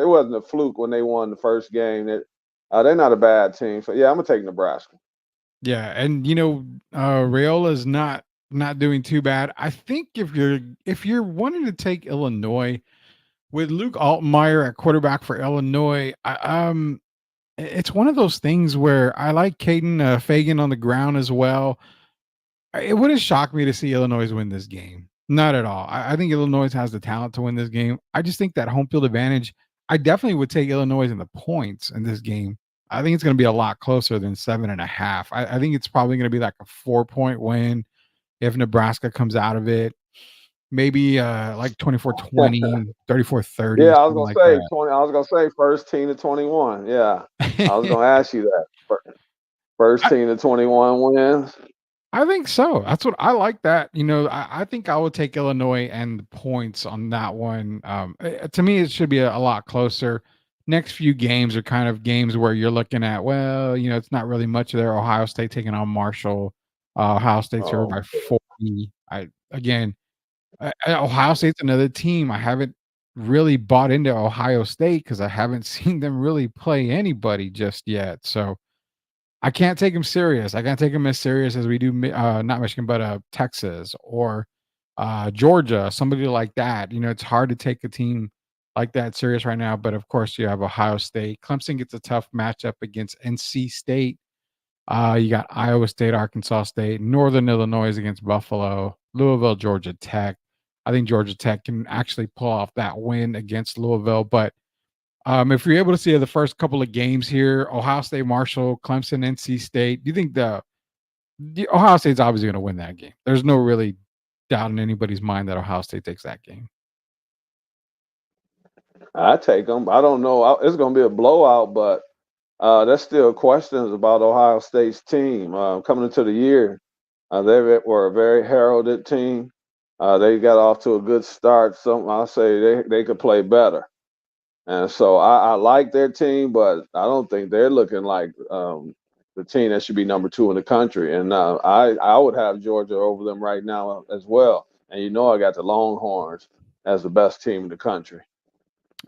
It wasn't a fluke when they won the first game. They're not a bad team. So yeah, I'm gonna take Nebraska. Yeah, and Rayola's not doing too bad. I think if you're wanting to take Illinois with Luke Altmaier at quarterback for Illinois, it's one of those things where I like Caden Fagan on the ground as well. It wouldn't shock me to see Illinois win this game. Not at all. I think Illinois has the talent to win this game. I just think that home field advantage, I definitely would take Illinois in the points in this game. I think it's going to be a lot closer than 7.5. I think it's probably going to be like a 4-point win if Nebraska comes out of it. Maybe like 24-20, 34-30, Yeah, I was something gonna like say that. 20. I was gonna say first team to 21. Yeah, I was gonna ask you that. First I, team to 21 wins. I think so. That's what I like that. I think I would take Illinois and the points on that one. To me, it should be a lot closer. Next few games are kind of games where you're looking at, well, it's not really much of there. Ohio State taking on Marshall. Ohio State's here Oh, by 40. Ohio State's another team. I haven't really bought into Ohio State because I haven't seen them really play anybody just yet. So I can't take them serious. I can't take them as serious as we do, not Michigan, but Texas or Georgia, somebody like that. It's hard to take a team like that serious right now. But of course, you have Ohio State. Clemson gets a tough matchup against NC State. You got Iowa State, Arkansas State, Northern Illinois against Buffalo, Louisville, Georgia Tech. I think Georgia Tech can actually pull off that win against Louisville. But if you're able to see the first couple of games here, Ohio State, Marshall, Clemson, NC State, do you think the Ohio State's obviously going to win that game? There's no really doubt in anybody's mind that Ohio State takes that game. I take them. I don't know. It's gonna be a blowout, but there's still questions about Ohio State's team coming into the year. They were a very heralded team. They got off to a good start. I'll say they could play better. And so I like their team, but I don't think they're looking like the team that should be number 2 in the country. And I would have Georgia over them right now as well. And I got the Longhorns as the best team in the country.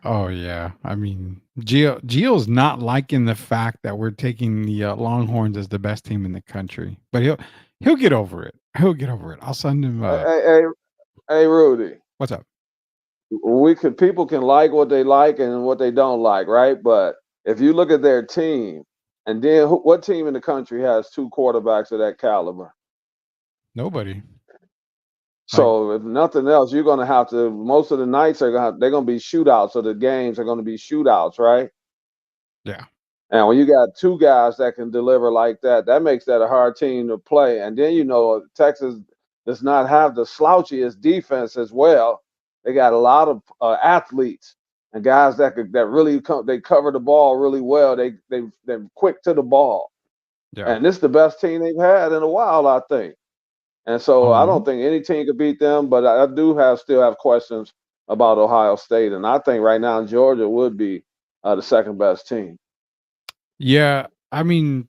Oh yeah, I mean, Gio's not liking the fact that we're taking the Longhorns as the best team in the country, but he'll get over it. He'll get over it. I'll send him. Hey, Rudy. What's up? People can like what they like and what they don't like, right? But if you look at their team, and then what team in the country has 2 quarterbacks of that caliber? Nobody. So if nothing else, you're going to have to. Most of the nights they're going to be shootouts. So the games are going to be shootouts, right? Yeah. And when you got 2 guys that can deliver like that, that makes that a hard team to play. And then Texas does not have the slouchiest defense as well. They got a lot of athletes and guys that really they cover the ball really well. They're quick to the ball. Yeah. And this is the best team they've had in a while, I think. And so I don't think any team could beat them, but I still have questions about Ohio State. And I think right now Georgia would be the second best team. Yeah. I mean,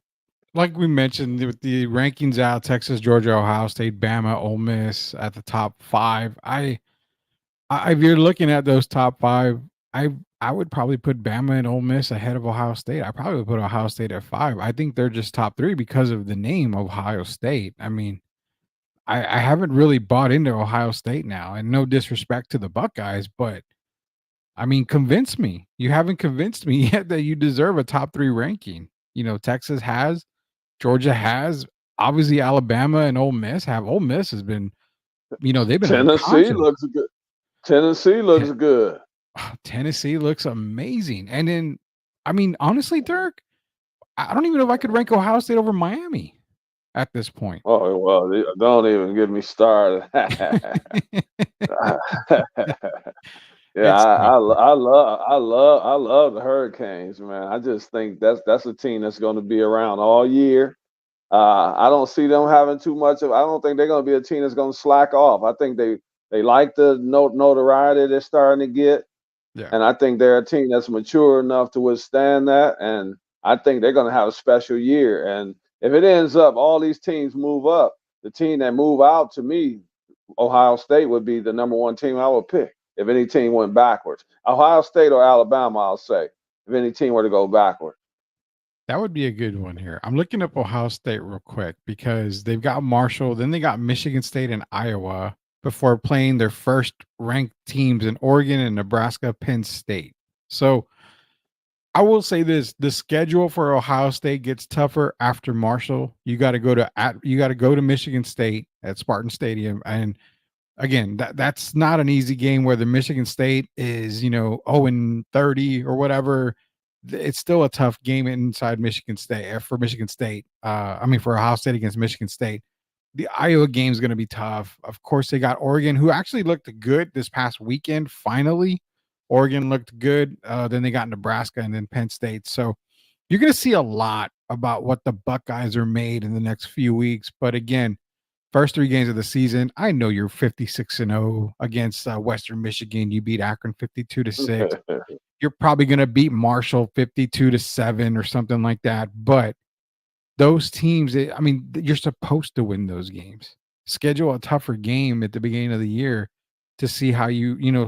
like we mentioned with the rankings out, Texas, Georgia, Ohio State, Bama, Ole Miss at the top 5. If you're looking at those top 5, I would probably put Bama and Ole Miss ahead of Ohio State. I probably would put Ohio State at 5. I think they're just top 3 because of the name Ohio State. I mean, I haven't really bought into Ohio State now, and no disrespect to the Buckeyes, but I mean, convince me. You haven't convinced me yet that you deserve a top 3 ranking. Texas has, Georgia has, obviously Alabama and Ole Miss have. Ole Miss has been, they've been Tennessee looks good. Tennessee looks good. Tennessee looks amazing. And then, I mean, honestly, Dirk, I don't even know if I could rank Ohio State over Miami at this point. Oh, well, don't even get me started. Yeah, I love the Hurricanes, man. I just think that's a team that's going to be around all year. I don't see them having too much I don't think they're going to be a team that's going to slack off. I think they like the notoriety they're starting to get. Yeah. And I think they're a team that's mature enough to withstand that. And I think they're going to have a special year. And if it ends up all these teams move up, the team that move out, to me, Ohio State would be the number 1 team I would pick if any team went backwards. Ohio State or Alabama, I'll say, if any team were to go backward. That would be a good one here. I'm looking up Ohio State real quick because they've got Marshall, then they got Michigan State and Iowa before playing their first ranked teams in Oregon and Nebraska, Penn State. So I will say this: the schedule for Ohio State gets tougher after Marshall. You got to go to Michigan State at Spartan Stadium, and again, that's not an easy game. Whether Michigan State is 0-30 or whatever, it's still a tough game inside Michigan State for Michigan State. I mean, for Ohio State against Michigan State. The Iowa game is going to be tough. Of course, they got Oregon, who actually looked good this past weekend. Finally, Oregon looked good. Then they got Nebraska and then Penn State. So you're going to see a lot about what the Buckeyes are made in the next few weeks. But again, first 3 games of the season, I know you're 56-0 against Western Michigan. You beat Akron 52-6. You're probably going to beat Marshall 52-7 or something like that. But those teams, I mean, you're supposed to win those games. Schedule a tougher game at the beginning of the year to see how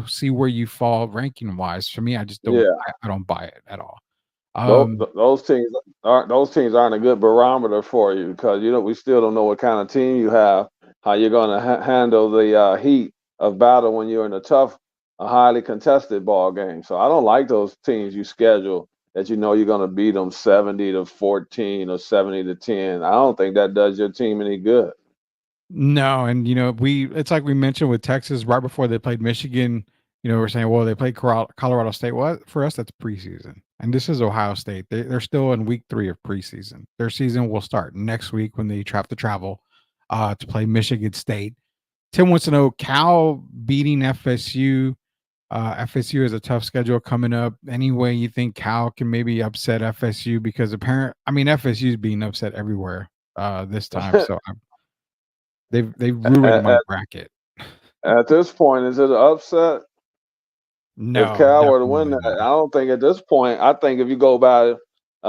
see where you fall ranking wise. For me, I just don't. Yeah. I don't buy it at all. Those teams aren't a good barometer for you because we still don't know what kind of team you have, how you're going to handle the heat of battle when you're in a highly contested ball game. So I don't like those teams you schedule that you're going to beat them 70-14 or 70-10. I don't think that does your team any good. No, and it's like we mentioned with Texas right before they played Michigan. We're saying, well, they played Colorado State. Well, for us, that's preseason. And this is Ohio State. They're still in week 3 of preseason. Their season will start next week when they have to travel to play Michigan State. Tim wants to know, Cal beating FSU. FSU has a tough schedule coming up. Any way you think Cal can maybe upset FSU? Because FSU is being upset everywhere this time. So they've ruined my bracket. At this point, is it an upset? No, if Cal were to win that, I don't think at this point. I think if you go by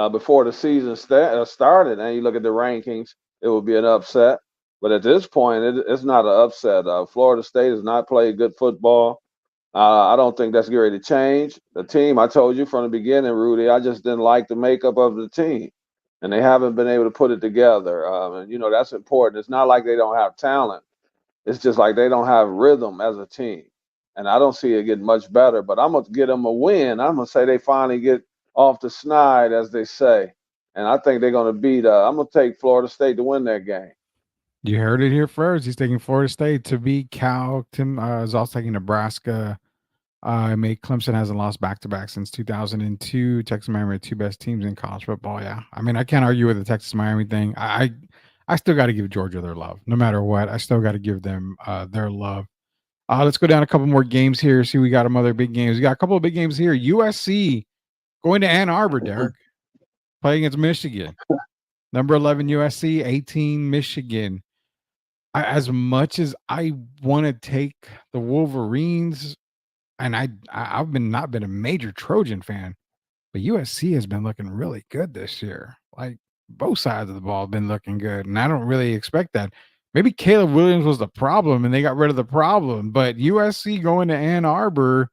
before the season started and you look at the rankings, it would be an upset. But at this point, it's not an upset. Florida State has not played good football. I don't think that's going to change. The team, I told you from the beginning, Rudy, I just didn't like the makeup of the team. And they haven't been able to put it together. And that's important. It's not like they don't have talent. It's just like they don't have rhythm as a team. And I don't see it getting much better, but I'm going to get them a win. I'm going to say they finally get off the snide, as they say. And I think they're going to beat I'm going to take Florida State to win that game. You heard it here first. He's taking Florida State to beat Cal. Tim is also taking Nebraska. Clemson hasn't lost back-to-back since 2002. Texas Miami are 2 best teams in college football. Yeah. I mean, I can't argue with the Texas Miami thing. I still got to give Georgia their love. No matter what, I still got to give them their love. Let's go down a couple more games here. See, we got some other big games. We got a couple of big games here. USC going to Ann Arbor, Derek, playing against Michigan. Number 11 USC, 18 Michigan. As much as I want to take the Wolverines, and I've not been a major Trojan fan, but USC has been looking really good this year. Like both sides of the ball have been looking good, and I don't really expect that. Maybe Caleb Williams was the problem and they got rid of the problem, but USC going to Ann Arbor,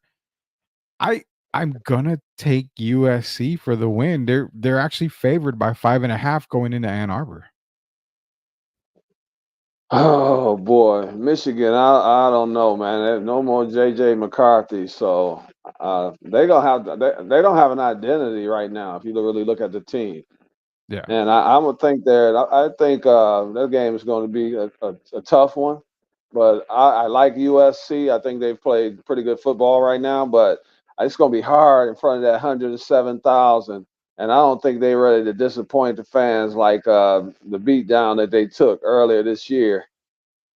I'm gonna take USC for the win. They're actually favored by 5.5 going into Ann Arbor. Oh boy, Michigan. I don't know, man. There's no more JJ McCarthy, so they don't have an identity right now. If you really look at the team. Yeah, and I would think I think that game is going to be a tough one, but I like USC. I think they've played pretty good football right now, but it's going to be hard in front of that 107,000, and I don't think they're ready to disappoint the fans like the beatdown that they took earlier this year.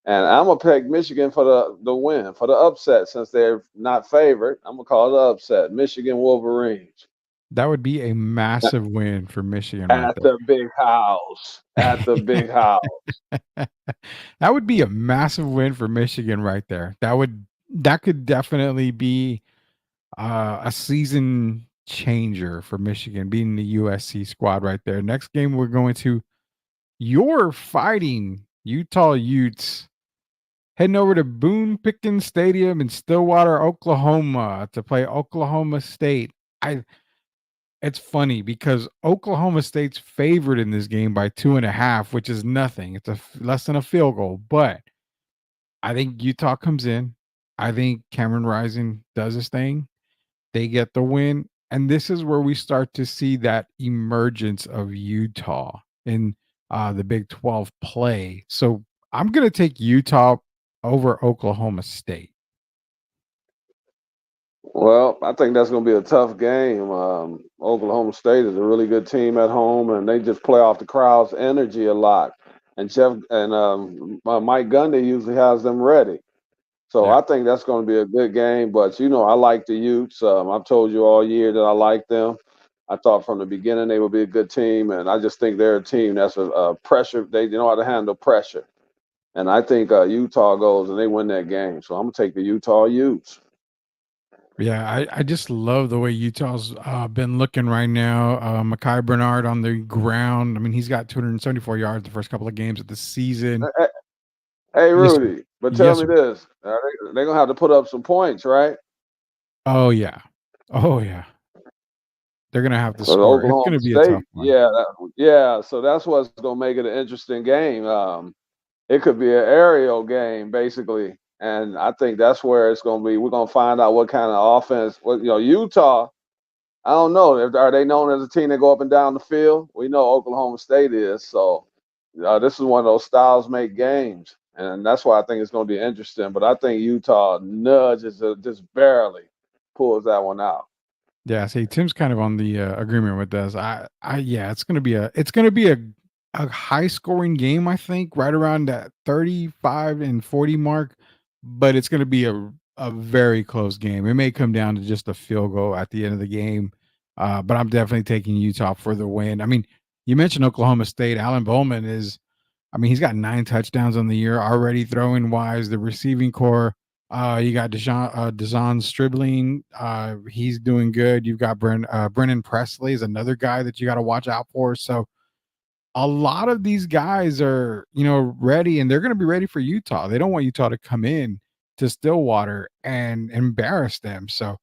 And I'm going to pick Michigan for the win, for the upset, since they're not favored. I'm going to call it an upset, Michigan Wolverines. That would be a massive win for Michigan. At the big house. At the big house. That would be a massive win for Michigan right there. That could definitely be a season changer for Michigan, beating the USC squad right there. Next game, we're going to your fighting Utah Utes, heading over to Boone Pickens Stadium in Stillwater, Oklahoma, to play Oklahoma State. It's funny because Oklahoma State's favored in this game by 2.5, which is nothing. It's less than a field goal, but I think Utah comes in. I think Cameron Rising does his thing. They get the win, and this is where we start to see that emergence of Utah in the Big 12 play. So I'm going to take Utah over Oklahoma State? Well, I think that's going to be a tough game. Oklahoma State is a really good team at home, and they just play off the crowd's energy a lot. And Mike Gundy usually has them ready. So Yeah. I think that's going to be a good game. But I like the Utes. I've told you all year that I like them. I thought from the beginning they would be a good team, and I just think they're a team that's a pressure. They know how to handle pressure, and I think Utah goes and they win that game. So I'm gonna take the Utah Utes. Yeah, I just love the way Utah's been looking right now. Mekhi Bernard on the ground. I mean, he's got 274 yards the first couple of games of the season. Hey, hey, Yes, sir. Rudy, but tell Yes, me sir. this: they're gonna have to put up some points, right? Oh yeah. Oh yeah. They're gonna have to So the score. It's Oklahoma gonna be a State, tough one. yeah. So that's what's gonna make it an interesting game. It could be an aerial game basically, and I think that's where it's gonna be. We're gonna find out what kind of offense. Utah. I don't know. Are they known as a team that go up and down the field? We know Oklahoma State is. So this is one of those styles make games, and that's why I think it's going to be interesting. But I think Utah nudges just barely pulls that one out. Yeah, see, Tim's kind of on the agreement with us. Yeah, it's gonna be a high scoring game. I think right around that 35-40 mark, but it's gonna be a very close game. It may come down to just a field goal at the end of the game, but I'm definitely taking Utah for the win. I mean, you mentioned Oklahoma State. Alan Bowman is I mean, he's got 9 touchdowns on the year already throwing wise. The receiving core, you got Deshaun Stribling. He's doing good. You've got Brennan Presley is another guy that you got to watch out for. So a lot of these guys are, ready, and they're going to be ready for Utah. They don't want Utah to come in to Stillwater and embarrass them. So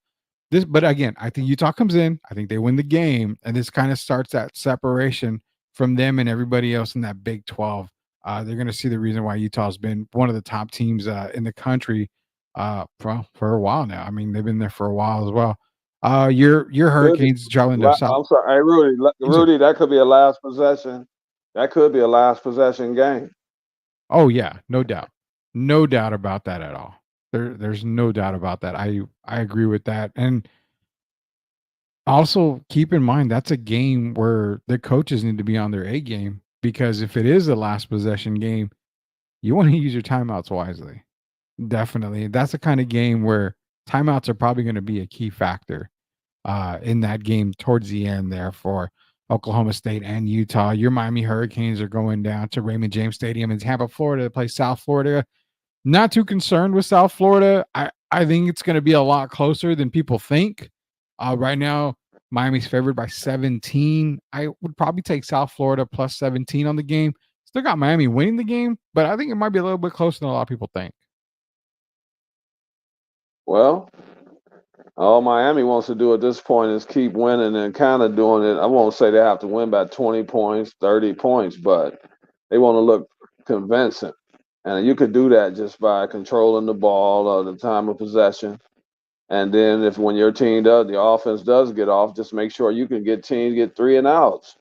but again, I think Utah comes in. I think they win the game, and this kind of starts that separation from them and everybody else in that Big 12. They're going to see the reason why Utah's been one of the top teams in the country for a while now. I mean, they've been there for a while as well. Your Hurricanes traveling to South. I'm sorry, hey Rudy. Yes, sir. Rudy, that could be a last possession. That could be a last possession game. Oh yeah, no doubt about that at all. There's no doubt about that. I agree with that, and also, keep in mind that's a game where the coaches need to be on their A game because if it is a last possession game, you want to use your timeouts wisely. Definitely. That's the kind of game where timeouts are probably going to be a key factor in that game towards the end there for Oklahoma State and Utah. Your Miami Hurricanes are going down to Raymond James Stadium in Tampa, Florida to play South Florida. Not too concerned with South Florida. I think it's going to be a lot closer than people think. Right now, Miami's favored by 17. I would probably take South Florida plus 17 on the game. Still got Miami winning the game, but I think it might be a little bit closer than a lot of people think. Well, all Miami wants to do at this point is keep winning and kind of doing it. I won't say they have to win by 20 points, 30 points, but they want to look convincing. And you could do that just by controlling the ball or the time of possession. And then when your team the offense does get off, just make sure you can get 3 and outs.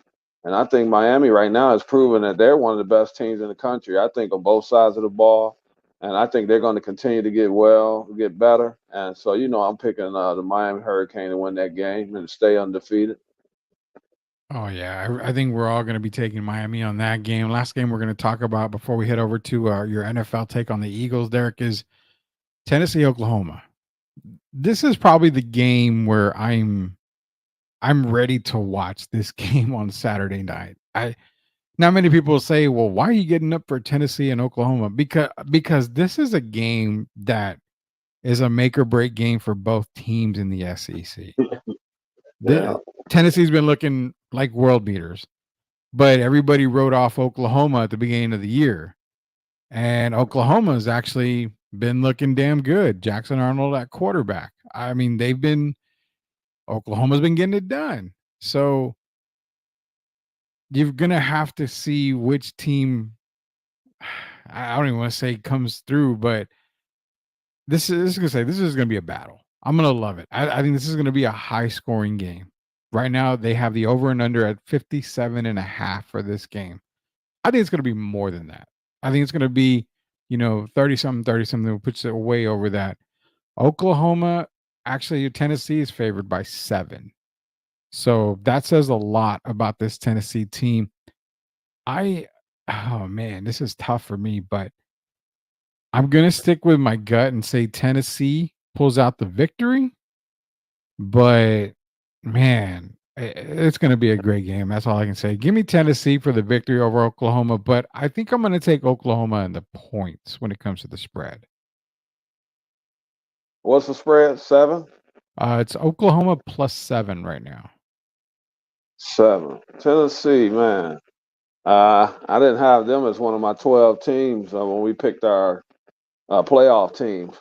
And I think Miami right now has proven that they're one of the best teams in the country. I think on both sides of the ball. And I think they're going to continue to get better. And so, I'm picking the Miami Hurricane to win that game and stay undefeated. Oh, yeah. I think we're all going to be taking Miami on that game. Last game we're going to talk about before we head over to your NFL take on the Eagles, Derek, is Tennessee, Oklahoma. This is probably the game where I'm ready to watch this game on Saturday night. Not many people say, "Well, why are you getting up for Tennessee and Oklahoma?" Because this is a game that is a make or break game for both teams in the SEC. Yeah. Tennessee's been looking like world beaters, but everybody wrote off Oklahoma at the beginning of the year, and Oklahoma has actually been looking damn good. Jackson Arnold at quarterback. I mean, Oklahoma's been getting it done. So you're going to have to see which team, I don't even want to say comes through, but this is going to be a battle. I'm going to love it. I think this is going to be a high scoring game. Right now, they have the over and under at 57.5 for this game. I think it's going to be more than that. I think it's going to be 30 something puts it way over that. Oklahoma, actually, Tennessee is favored by 7. So that says a lot about this Tennessee team. Oh man, this is tough for me, but I'm going to stick with my gut and say Tennessee pulls out the victory. But man, it's going to be a great game. That's all I can say. Give me Tennessee for the victory over Oklahoma, but I think I'm going to take Oklahoma in the points when it comes to the spread. What's the spread? 7? It's Oklahoma +7 right now. 7. Tennessee, man. I didn't have them as one of my 12 teams when we picked our playoff teams,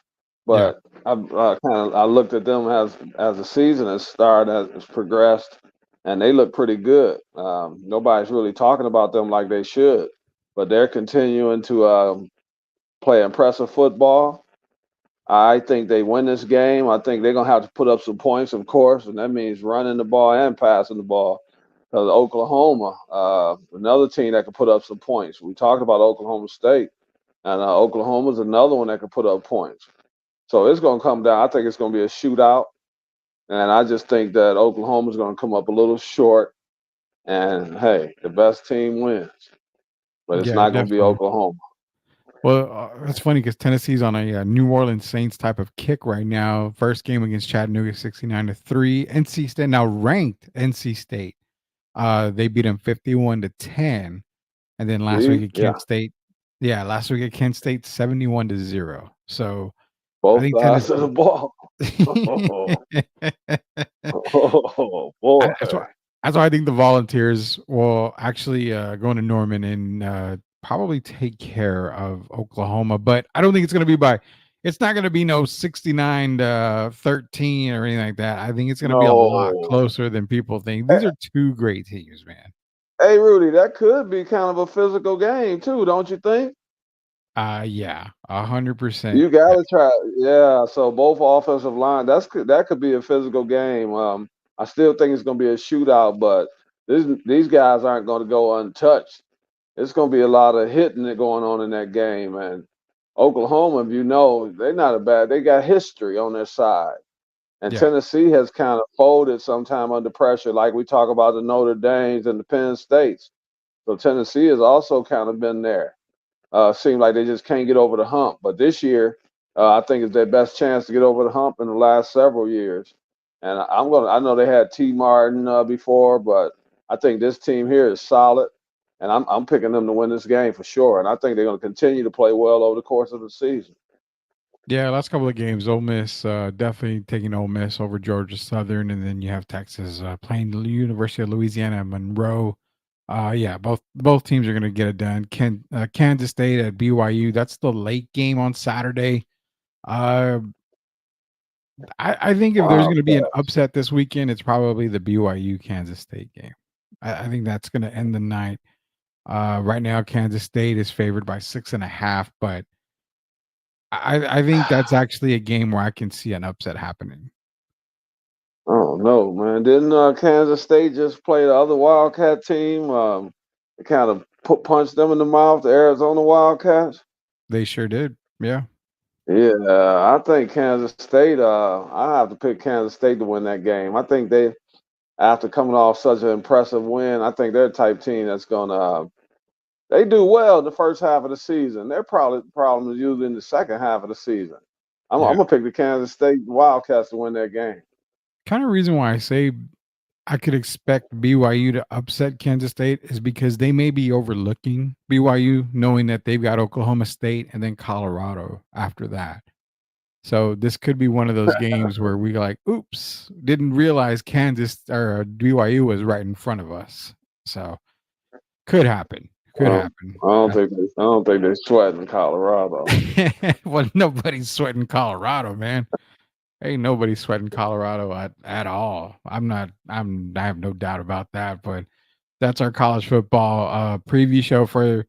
but I looked at them as the season has started, has progressed, and they look pretty good. Nobody's really talking about them like they should, but they're continuing to play impressive football. I think they win this game. I think they're gonna have to put up some points, of course, and that means running the ball and passing the ball. Because Oklahoma, another team that can put up some points. We talked about Oklahoma State, and Oklahoma's another one that can put up points. So it's going to come down. I think it's going to be a shootout, and I just think that Oklahoma's going to come up a little short. And hey, the best team wins, but it's not going to be Oklahoma. Well, that's funny because Tennessee's on a New Orleans Saints type of kick right now. First game against Chattanooga, 69-3. NC State, now ranked NC State. They beat them 51-10, and then last week at Kent State, last week at Kent State, 71-0. So both sides of the ball. Oh boy! That's why I think the Volunteers will actually go into Norman and probably take care of Oklahoma, but I don't think it's going to be it's not going to be no 69-13 or anything like that. I think it's going to be a lot closer than people think. These are two great teams, man. Hey, Rudy, that could be kind of a physical game too, don't you think? Yeah, 100%. You got to try. Yeah, so both offensive line, that could be a physical game. I still think it's going to be a shootout, but these guys aren't going to go untouched. It's going to be a lot of hitting going on in that game. And Oklahoma, if you know, they got history on their side. And Tennessee has kind of folded sometime under pressure, like we talk about the Notre Dames and the Penn States. So Tennessee has also kind of been there. Seemed like they just can't get over the hump. But this year, I think it's their best chance to get over the hump in the last several years. And I know they had T. Martin before, but I think this team here is solid. And I'm picking them to win this game for sure. And I think they're going to continue to play well over the course of the season. Yeah, last couple of games, Ole Miss definitely taking Ole Miss over Georgia Southern, and then you have Texas playing the University of Louisiana Monroe. Both teams are going to get it done. Kansas State at BYU. That's the late game on Saturday. I think if there's going to be an upset this weekend, it's probably the BYU Kansas State game. I think that's going to end the night. Right now, Kansas State is favored by 6.5, but I think that's actually a game where I can see an upset happening. Oh no, man! Didn't Kansas State just play the other Wildcat team? They kind of punched them in the mouth, the Arizona Wildcats. They sure did. Yeah. Yeah, I think Kansas State. I have to pick Kansas State to win that game. I think they, after coming off such an impressive win, I think they're the type team that's gonna. They do well in the first half of the season. Their problem is usually in the second half of the season. I'm gonna pick the Kansas State Wildcats to win that game. Kind of reason why I say I could expect BYU to upset Kansas State is because they may be overlooking BYU, knowing that they've got Oklahoma State and then Colorado after that. So this could be one of those games where we like, oops, didn't realize Kansas or BYU was right in front of us. So could happen. Could happen. I don't think they're sweating Colorado. Well, nobody's sweating Colorado, man. Ain't nobody sweating Colorado at all. I have no doubt about that. But that's our college football preview show for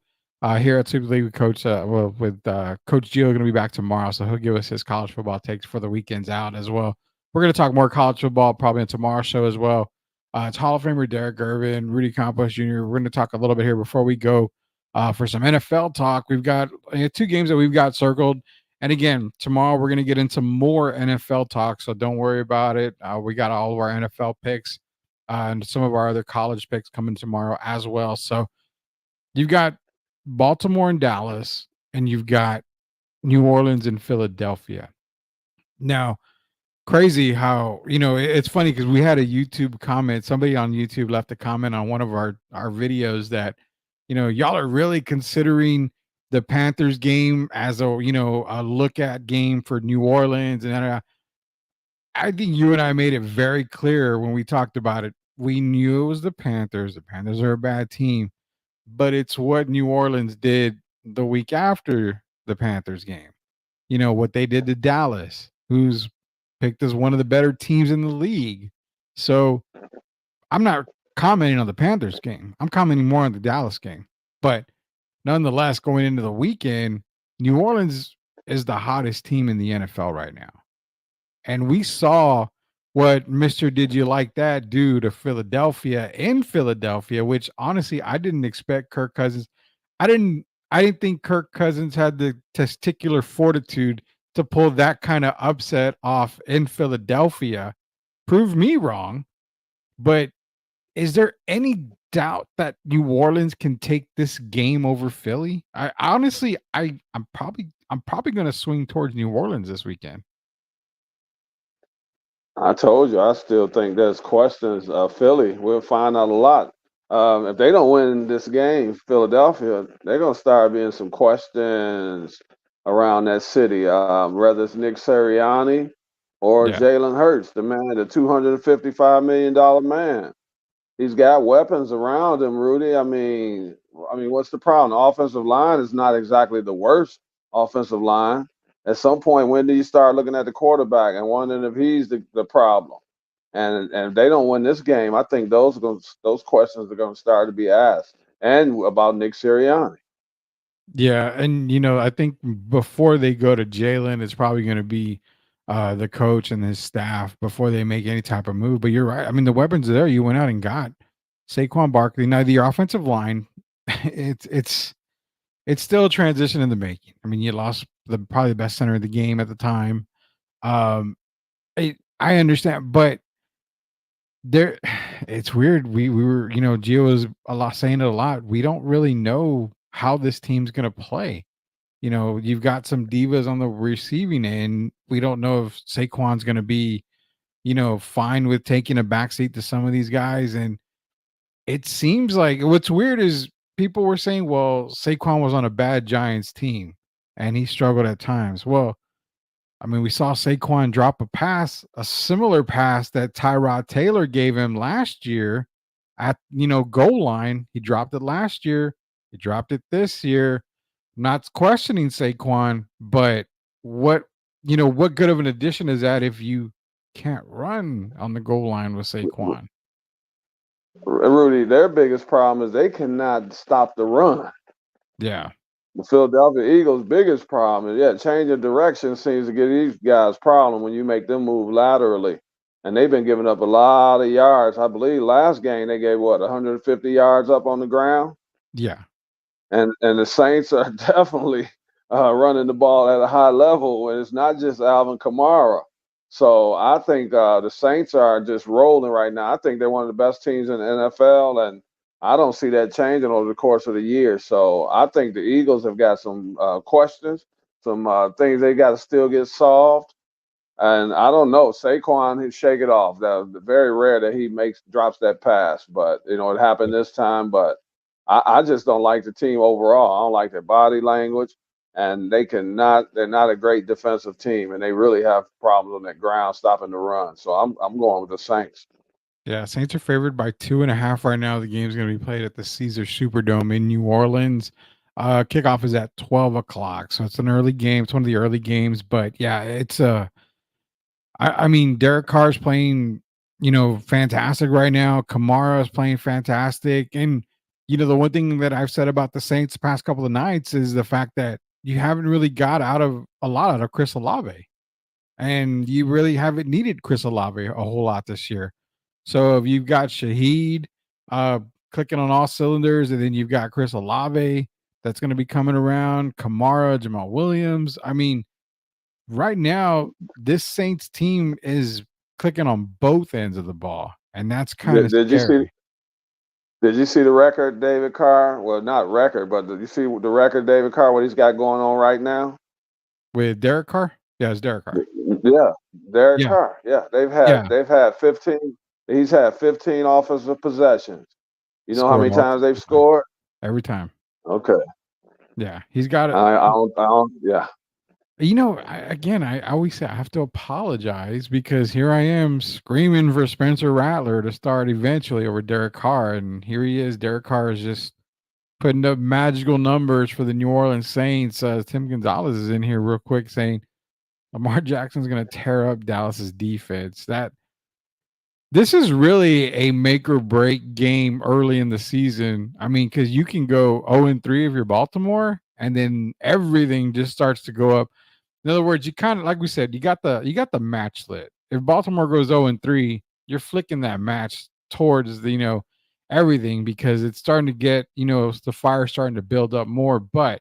here at Super League with Coach. With Coach Gio going to be back tomorrow, so he'll give us his college football takes for the weekends out as well. We're going to talk more college football probably in tomorrow's show as well. It's Hall of Famer Derek Irvin, Rudy Campos Jr. We're going to talk a little bit here before we go. for some NFL talk. We've got 2 games that we've got circled. And again, tomorrow we're going to get into more NFL talk, so don't worry about it. We got all of our NFL picks and some of our other college picks coming tomorrow as well. So you've got Baltimore and Dallas, and you've got New Orleans and Philadelphia. Now, crazy how, it's funny because we had a YouTube comment. Somebody on YouTube left a comment on one of our videos that, y'all are really considering the Panthers game as a look at game for New Orleans. And I think you and I made it very clear when we talked about it. We knew it was the Panthers. The Panthers are a bad team, but it's what New Orleans did the week after the Panthers game. What they did to Dallas, who's picked as one of the better teams in the league. So I'm not commenting on the Panthers game. I'm commenting more on the Dallas game. But nonetheless, going into the weekend, New Orleans is the hottest team in the NFL right now. And we saw what Mr. Did You Like That do to Philadelphia in Philadelphia, which honestly, I didn't expect Kirk Cousins. I didn't think Kirk Cousins had the testicular fortitude to pull that kind of upset off in Philadelphia. Prove me wrong. But is there any doubt that New Orleans can take this game over Philly? I honestly, I'm probably going to swing towards New Orleans this weekend. I told you, I still think there's questions. Philly, we'll find out a lot. If they don't win this game, Philadelphia, they're going to start being some questions around that city, whether it's Nick Sirianni or Jalen Hurts, the $255 million man. He's got weapons around him, Rudy. I mean, what's the problem? The offensive line is not exactly the worst offensive line. At some point, when do you start looking at the quarterback and wondering if he's the problem? And if they don't win this game, I think those questions are going to start to be asked, and about Nick Sirianni. Yeah, and I think before they go to Jalen, it's probably going to be the coach and his staff before they make any type of move. But you're right. I mean, the weapons are there. You went out and got Saquon Barkley. Now, your offensive line, it's still a transition in the making. I mean, you lost probably the best center of the game at the time. I understand, but it's weird. We were, Gio was saying it a lot. We don't really know how this team's going to play. You've got some divas on the receiving end. We don't know if Saquon's going to be, fine with taking a backseat to some of these guys. And it seems like what's weird is people were saying, well, Saquon was on a bad Giants team and he struggled at times. Well, I mean, we saw Saquon drop a similar pass that Tyrod Taylor gave him last year at, goal line. He dropped it last year. He dropped it this year. Not questioning Saquon, but what good of an addition is that if you can't run on the goal line with Saquon? Rudy, their biggest problem is they cannot stop the run. Yeah. The Philadelphia Eagles' biggest problem is, change of direction seems to get these guys problem when you make them move laterally. And they've been giving up a lot of yards. I believe last game they gave, 150 yards up on the ground? Yeah. And the Saints are definitely running the ball at a high level, and it's not just Alvin Kamara. So I think the Saints are just rolling right now. I think they're one of the best teams in the NFL, and I don't see that changing over the course of the year. So I think the Eagles have got some questions, some things they got to still get solved. And I don't know, Saquon, he'd shake it off. That very rare that he drops that pass, but it happened this time. But I just don't like the team overall. I don't like their body language, and they're not a great defensive team, and they really have problems on that ground stopping the run. So I'm going with the Saints. Yeah, Saints are favored by 2.5 right now. The game's going to be played at the Caesar Superdome in New Orleans. Kickoff is at 12 o'clock, so it's an early game. It's one of the early games, but yeah, it's I mean, Derek Carr's playing, fantastic right now. Kamara is playing fantastic, and the one thing that I've said about the Saints the past couple of nights is the fact that you haven't really got a lot out of Chris Olave, and you really haven't needed Chris Olave a whole lot this year. So if you've got Shaheed clicking on all cylinders, and then you've got Chris Olave, that's going to be coming around. Kamara, Jamal Williams. I mean, right now, this Saints team is clicking on both ends of the ball, and that's kind of Did you see? scary. Did you see the record, David Carr? Well, not record, but did you see the record, David Carr? What he's got going on right now? With Derek Carr? Yeah, it's Derek Carr. Yeah, Derek Yeah, Carr. Yeah, yeah. they've had 15. He's had 15 offensive possessions. You know how Scored many all times they've 15. scored? Every time. Okay, Yeah, he's got it. I don't. Yeah, I always say I have to apologize because here I am screaming for Spencer Rattler to start eventually over Derek Carr, and here he is. Derek Carr is just putting up magical numbers for the New Orleans Saints. Tim Gonzalez is in here real quick saying Lamar Jackson's going to tear up Dallas's defense. This is really a make or break game early in the season. I mean, because you can go 0-3 if you're Baltimore, and then everything just starts to go up. In other words, you kind of, like we said, you got the match lit. If Baltimore goes 0-3, you're flicking that match towards the everything, because it's starting to get the fire starting to build up more. But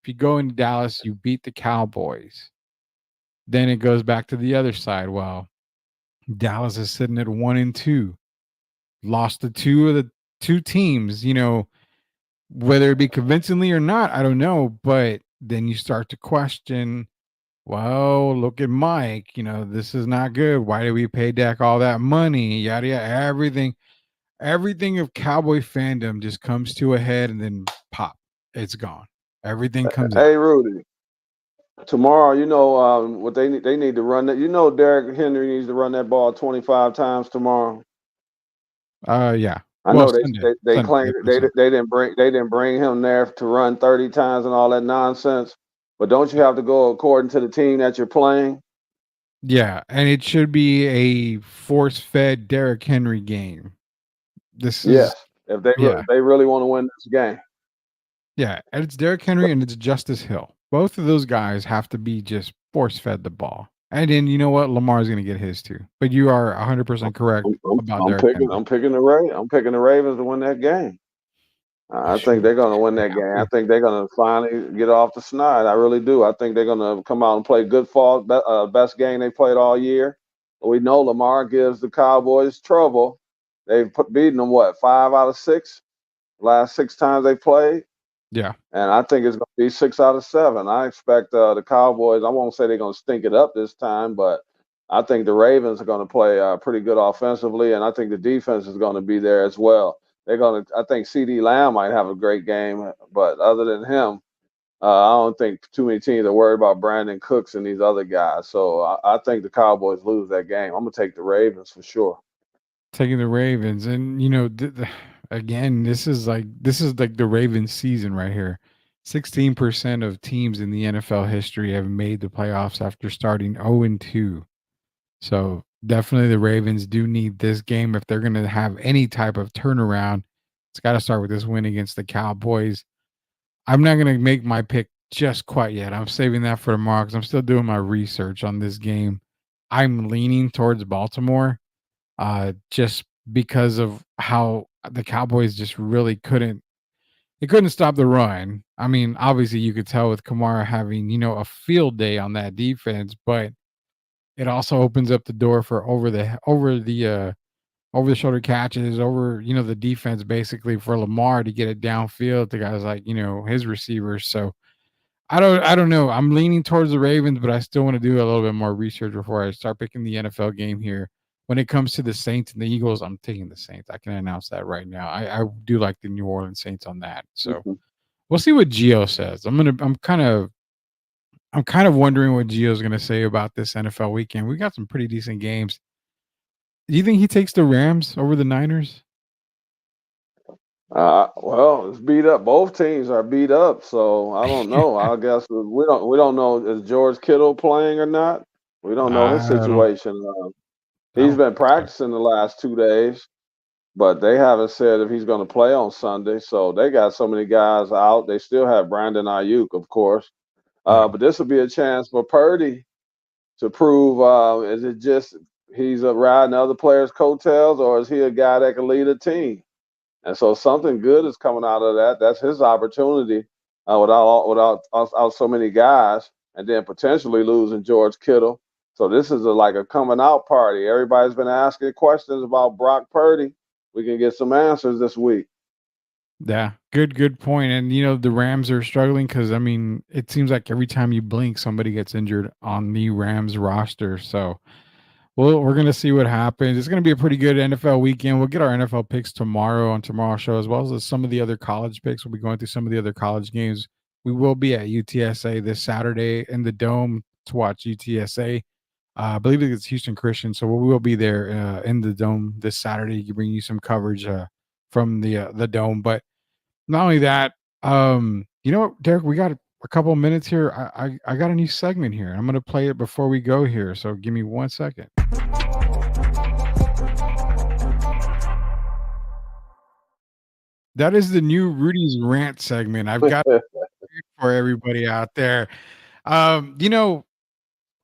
if you go into Dallas, you beat the Cowboys, then it goes back to the other side. Well, Dallas is sitting at 1-2, lost to two of the two teams. Whether it be convincingly or not, I don't know. But then you start to question, well, look at Mike. This is not good. Why did we pay Dak all that money? Yada yada. Everything of Cowboy fandom just comes to a head, and then pop, it's gone. Everything comes out. Hey, Rudy. Tomorrow, what they need to run that. Derrick Henry needs to run that ball 25 times tomorrow. Yeah. I Well, know Sunday. they Sunday, claim they Sunday. didn't bring him there to run 30 times and all that nonsense. But don't you have to go according to the team that you're playing? Yeah, and it should be a force-fed Derrick Henry game. This Yes, is if yeah, they really want to win this game. yeah, and it's Derrick Henry and it's Justice Hill. Both of those guys have to be just force-fed the ball. And then you know what? Lamar's going to get his too. But you are 100% correct about Derrick Henry. I'm picking the Ravens to win that game. I think they're going to win that game. I think they're going to finally get off the snide. I really do. I think they're going to come out and play good fall, best game they played all year. We know Lamar gives the Cowboys trouble. They've beaten them, 5 out of 6? Last 6 times they played. Yeah. And I think it's going to be 6 out of 7. I expect the Cowboys, I won't say they're going to stink it up this time, but I think the Ravens are going to play pretty good offensively, and I think the defense is going to be there as well. I think CD Lamb might have a great game, but other than him, I don't think too many teams are worried about Brandon Cooks and these other guys. So I think the Cowboys lose that game. I'm going to take the Ravens for sure. Taking the Ravens, and again, this is like the Ravens season right here. 16% of teams in the NFL history have made the playoffs after starting 0-2. So definitely the Ravens do need this game if they're going to have any type of turnaround. It's got to start with this win against the Cowboys. I'm not going to make my pick just quite yet. I'm saving that for tomorrow because I'm still doing my research on this game. I'm leaning towards Baltimore just because of how the Cowboys just really couldn't stop the run. I mean, obviously you could tell with Kamara having, a field day on that defense, but it also opens up the door for over the shoulder catches, the defense basically for Lamar to get it downfield to guys like, his receivers. So I don't know. I'm leaning towards the Ravens, but I still want to do a little bit more research before I start picking the NFL game here. When it comes to the Saints and the Eagles, I'm taking the Saints. I can announce that right now. I do like the New Orleans Saints on that. So we'll see what Gio says. I'm kind of wondering what Gio's going to say about this NFL weekend. We got some pretty decent games. Do you think he takes the Rams over the Niners? Well, it's beat up. Both teams are beat up, so I don't know. I guess we don't know, is George Kittle playing or not. We don't know his situation. He's been practicing the last 2 days, but they haven't said if he's going to play on Sunday. So they got so many guys out. They still have Brandon Ayuk, of course. But this will be a chance for Purdy to prove, is it just he's riding other players' coattails, or is he a guy that can lead a team? And so something good is coming out of that. That's his opportunity without so many guys, and then potentially losing George Kittle. So this is like a coming out party. Everybody's been asking questions about Brock Purdy. We can get some answers this week. Yeah, good point. And the Rams are struggling because I mean, it seems like every time you blink, somebody gets injured on the Rams roster. So, well, we're gonna see what happens. It's gonna be a pretty good NFL weekend. We'll get our NFL picks tomorrow on tomorrow's show, as well as some of the other college picks. We'll be going through some of the other college games. We will be at UTSA this Saturday in the Dome to watch UTSA. I believe it's Houston Christian, so we will be there in the Dome this Saturday to bring you some coverage from the Dome. But not only that, you know what, Derek, we got a couple of minutes here. I got a new segment here. I'm gonna play it before we go here. So give me 1 second. That is the new Rudy's Rant segment. I've got for everybody out there. You know,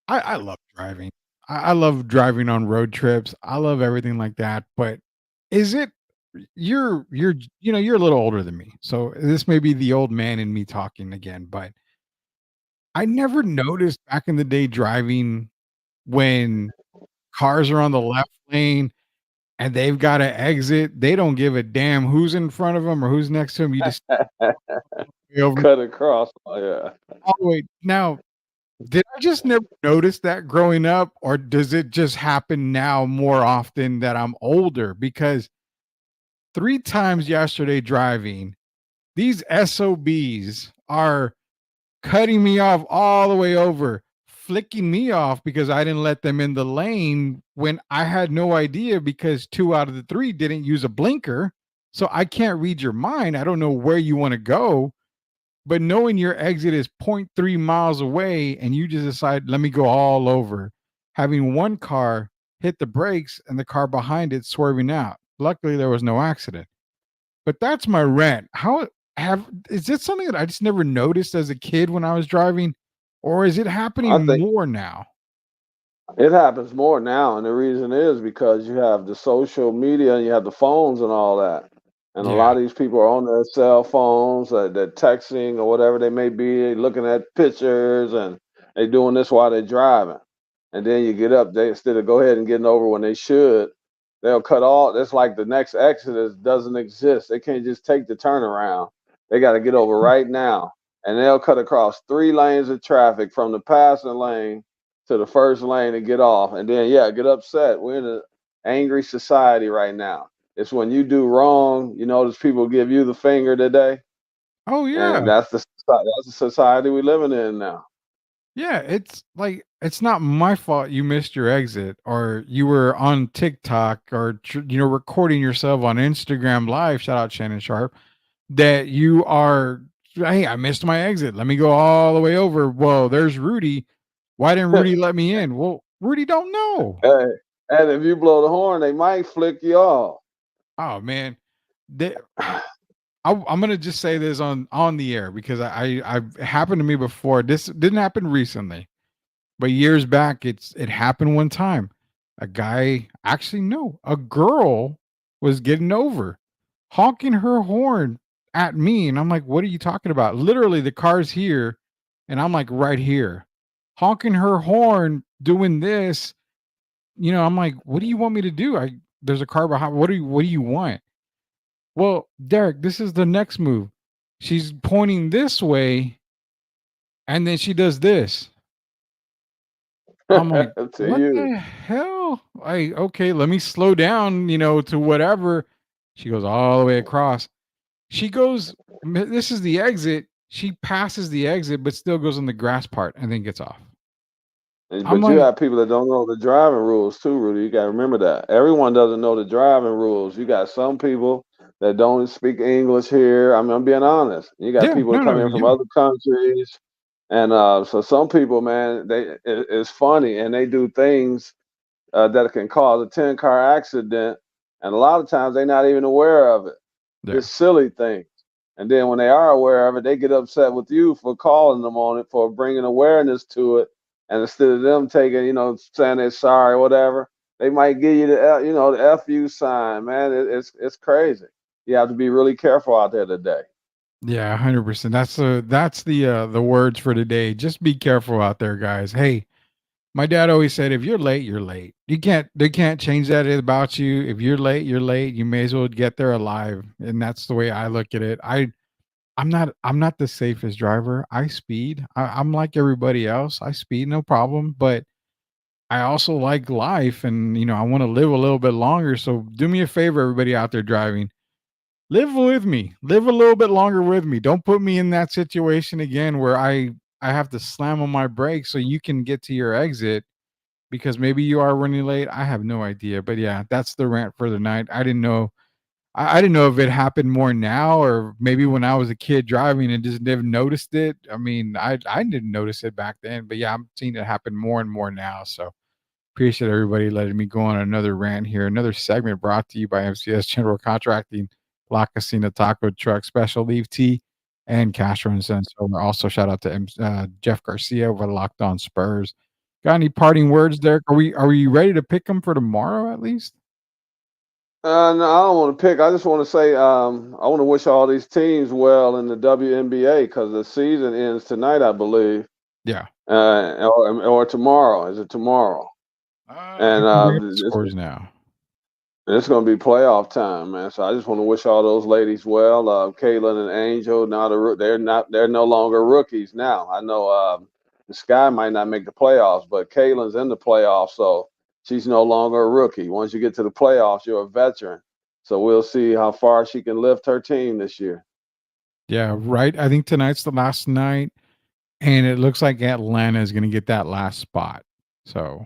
I love driving. I love driving on road trips. I love everything like that. But is it you're a little older than me, so this may be the old man in me talking again. But I never noticed back in the day driving when cars are on the left lane and they've got to exit. They don't give a damn who's in front of them or who's next to them. You just over Cut across. Oh, yeah. all the way now. Did I just never notice that growing up, or does it just happen now more often that I'm older? Because 3 times yesterday driving, these SOBs are cutting me off all the way over, flicking me off because I didn't let them in the lane when I had no idea because 2 out of the 3 didn't use a blinker. So I can't read your mind. I don't know where you want to go. But knowing your exit is 0.3 miles away and you just decide, let me go all over, having one car hit the brakes and the car behind it swerving out. Luckily, there was no accident. But that's my rant. Is it something that I just never noticed as a kid when I was driving? Or is it I happening think more now? it happens more now, and the reason is because you have the social media and you have the phones and all that. And a Yeah. lot of these people are on their cell phones, they're texting or whatever they may be, looking at pictures, and they doing this while they're driving. And then you get up, they instead of go ahead and getting over when they should, they'll cut all. That's like the next exodus doesn't exist. They can't just take the turnaround. They got to get over right now, and they'll cut across 3 lanes of traffic from the passing lane to the first lane and get off, and then yeah, get upset. We're in an angry society right now. It's when you do wrong, you notice people give you the finger today, Oh, and yeah. that's the society we're living in now. Yeah, it's like it's not my fault you missed your exit or you were on TikTok or recording yourself on Instagram live. Shout out Shannon Sharp that you are. Hey, I missed my exit. Let me go all the way over. Whoa, there's Rudy. Why didn't Rudy let me in? Well, Rudy don't know. Hey, and if you blow the horn, they might flick you off. Oh man, they, I'm gonna just say this on the air because I it happened to me before. This didn't happen recently. But years back, it happened one time. A guy, actually, no, a girl was getting over, honking her horn at me. And I'm like, what are you talking about? Literally, the car's here. And I'm like, right here, honking her horn, doing this. I'm like, what do you want me to do? There's a car behind. What do you want? Well, Derek, this is the next move. She's pointing this way, and then she does this. I'm like, To what you. the hell? Okay, let me slow down, to whatever. She goes all the way across. She goes, this is the exit. She passes the exit, but still goes on the grass part and then gets off. I'm But you like, have people that don't know the driving rules too, Rudy. You got to remember that. Everyone doesn't know the driving rules. You got some people that don't speak English here. I mean, I'm being honest. You got yeah, people that no, come no, in from yeah, other countries, and so some people, man, it's funny, and they do things that can cause a 10-car accident, and a lot of times they're not even aware of it. yeah. Just silly things. And then when they are aware of it, they get upset with you for calling them on it, for bringing awareness to it. And instead of them taking, saying they're sorry or whatever, they might give you the FU sign, man. It's crazy. You have to be really careful out there today. Yeah, 100%. That's the words for today. Just be careful out there, guys. Hey, my dad always said, if you're late, you're late. They can't change that about you. If you're late, you're late. You may as well get there alive. And that's the way I look at it. I'm not the safest driver. I speed. I'm like everybody else. I speed, no problem. But I also like life, and I want to live a little bit longer. So do me a favor, everybody out there driving. Live with me. Live a little bit longer with me. Don't put me in that situation again where I have to slam on my brakes so you can get to your exit because maybe you are running late. I have no idea. But yeah, that's the rant for the night. I didn't know. I didn't know if it happened more now or maybe when I was a kid driving and just never noticed it. I mean, I didn't notice it back then, but yeah, I'm seeing it happen more and more now. So appreciate everybody letting me go on another rant here. Another segment brought to you by MCS General Contracting, La Casina Taco Truck, Special Leaf Tea, and Castro and Sons. So also shout out to Jeff Garcia over at Locked On Spurs. Got any parting words, Derek? Are we ready to pick them for tomorrow at least? No, I don't want to pick. I just want to say I want to wish all these teams well in the WNBA because the season ends tonight, I believe. Yeah. Or tomorrow. Is it tomorrow? And scores now. It's going to be playoff time, man. So I just want to wish all those ladies well. Caitlin and Angel, they're no longer rookies now. I know the Sky might not make the playoffs, but Caitlin's in the playoffs, so she's no longer a rookie. Once you get to the playoffs, you're a veteran. So we'll see how far she can lift her team this year. Yeah, right. I think tonight's the last night, and it looks like Atlanta is going to get that last spot. So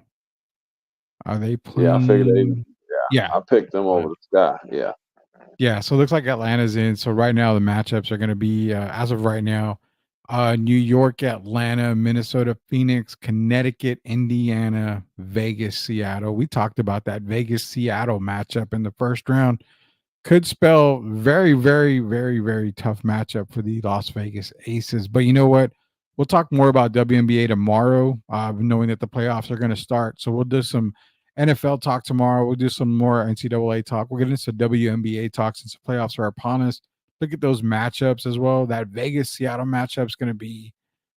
are they playing? Yeah, I figured Yeah, I picked them over the Sky. Yeah. Yeah, so it looks like Atlanta's in. So right now the matchups are going to be, as of right now, New York, Atlanta, Minnesota, Phoenix, Connecticut, Indiana, Vegas, Seattle. We talked about that Vegas Seattle matchup in the first round. Could spell very, very, very, very tough matchup for the Las Vegas Aces. But you know what? We'll talk more about WNBA tomorrow, knowing that the playoffs are going to start. So we'll do some NFL talk tomorrow. We'll do some more NCAA talk. We'll get into WNBA talk since the playoffs are upon us. Look at those matchups as well. That Vegas Seattle matchup is going to be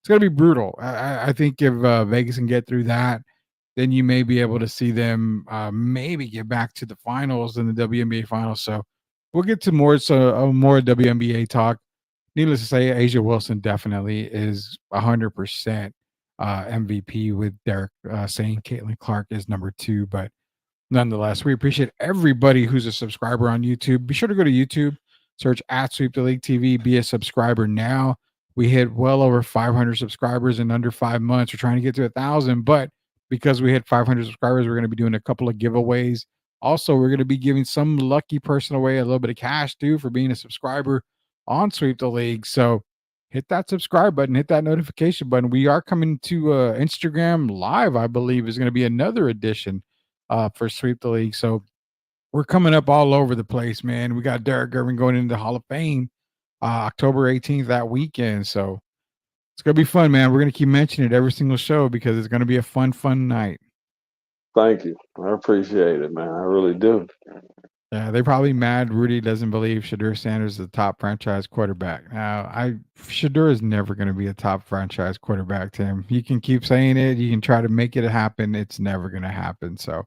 brutal. I think if Vegas can get through that, then you may be able to see them maybe get back to the finals in the WNBA finals. So we'll get to more WNBA talk. Needless to say, Asia Wilson definitely is 100% MVP with Derek saying Caitlin Clark is number 2. But nonetheless, we appreciate everybody who's a subscriber on YouTube. Be sure to go to YouTube, search at Sweep the League TV, be a subscriber now. We hit well over 500 subscribers in under 5 months. We're trying to get to 1,000, but because we hit 500 subscribers, we're going to be doing a couple of giveaways. Also, we're going to be giving some lucky person away a little bit of cash too for being a subscriber on Sweep the League. So hit that subscribe button, hit that notification button. We are coming to Instagram Live, I believe, is going to be another edition for Sweep the League. So we're coming up all over the place, man. We got Derek Irvin going into the Hall of Fame October 18th that weekend. So it's going to be fun, man. We're going to keep mentioning it every single show because it's going to be a fun night. Thank you. I appreciate it, man. I really do. Yeah, they're probably mad Rudy doesn't believe Shadur Sanders is the top franchise quarterback. Now, Shadur is never going to be a top franchise quarterback, Tim. You can keep saying it. You can try to make it happen. It's never going to happen. So,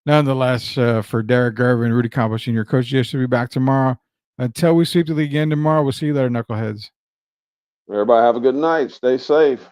nonetheless, for Derek Gervin, Rudy Campos Jr., Coach J should be back tomorrow. Until we sweep the league again tomorrow, we'll see you later, knuckleheads. Everybody have a good night. Stay safe.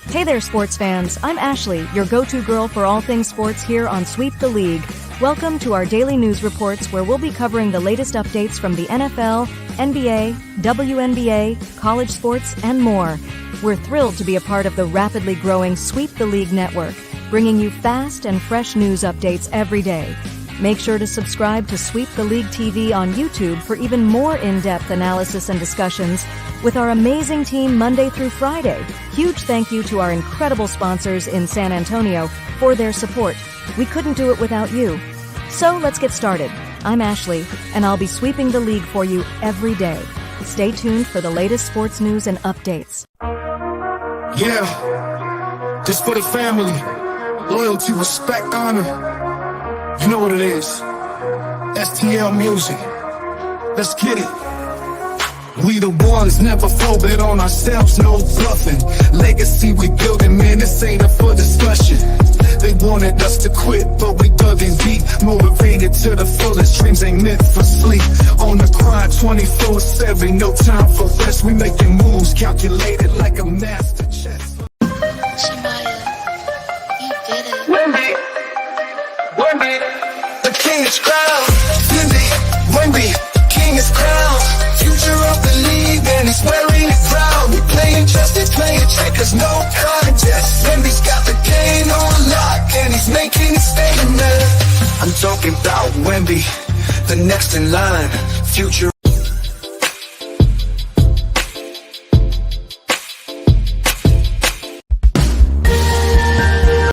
Hey there, sports fans. I'm Ashley, your go-to girl for all things sports here on Sweep the League. Welcome to our daily news reports where we'll be covering the latest updates from the NFL, NBA, WNBA, college sports, and more. We're thrilled to be a part of the rapidly growing Sweep the League network, bringing you fast and fresh news updates every day. Make sure to subscribe to Sweep the League TV on YouTube for even more in-depth analysis and discussions with our amazing team Monday through Friday. Huge thank you to our incredible sponsors in San Antonio for their support. We couldn't do it without you. So let's get started. I'm Ashley, and I'll be sweeping the league for you every day. Stay tuned for the latest sports news and updates. Yeah, this for the family. Loyalty, respect, honor. You know what it is. STL music. Let's get it. We the ones, never folded on ourselves, no bluffing. Legacy we building, man, this ain't up for discussion. They wanted us to quit, but we dug in deep. Motivated to the fullest, dreams ain't meant for sleep. On the grind 24/7, no time for rest. We making moves, calculated like a master chess. Shemaya, you did it. Wendy, the king is crowned. Wendy, king is crowned. Future of the league, and he's wearing it proud. We playing justice, playing checkers, no contest. Wendy's got the game on lock, and he's making it statement. I'm talking about Wemby, the next in line. Future.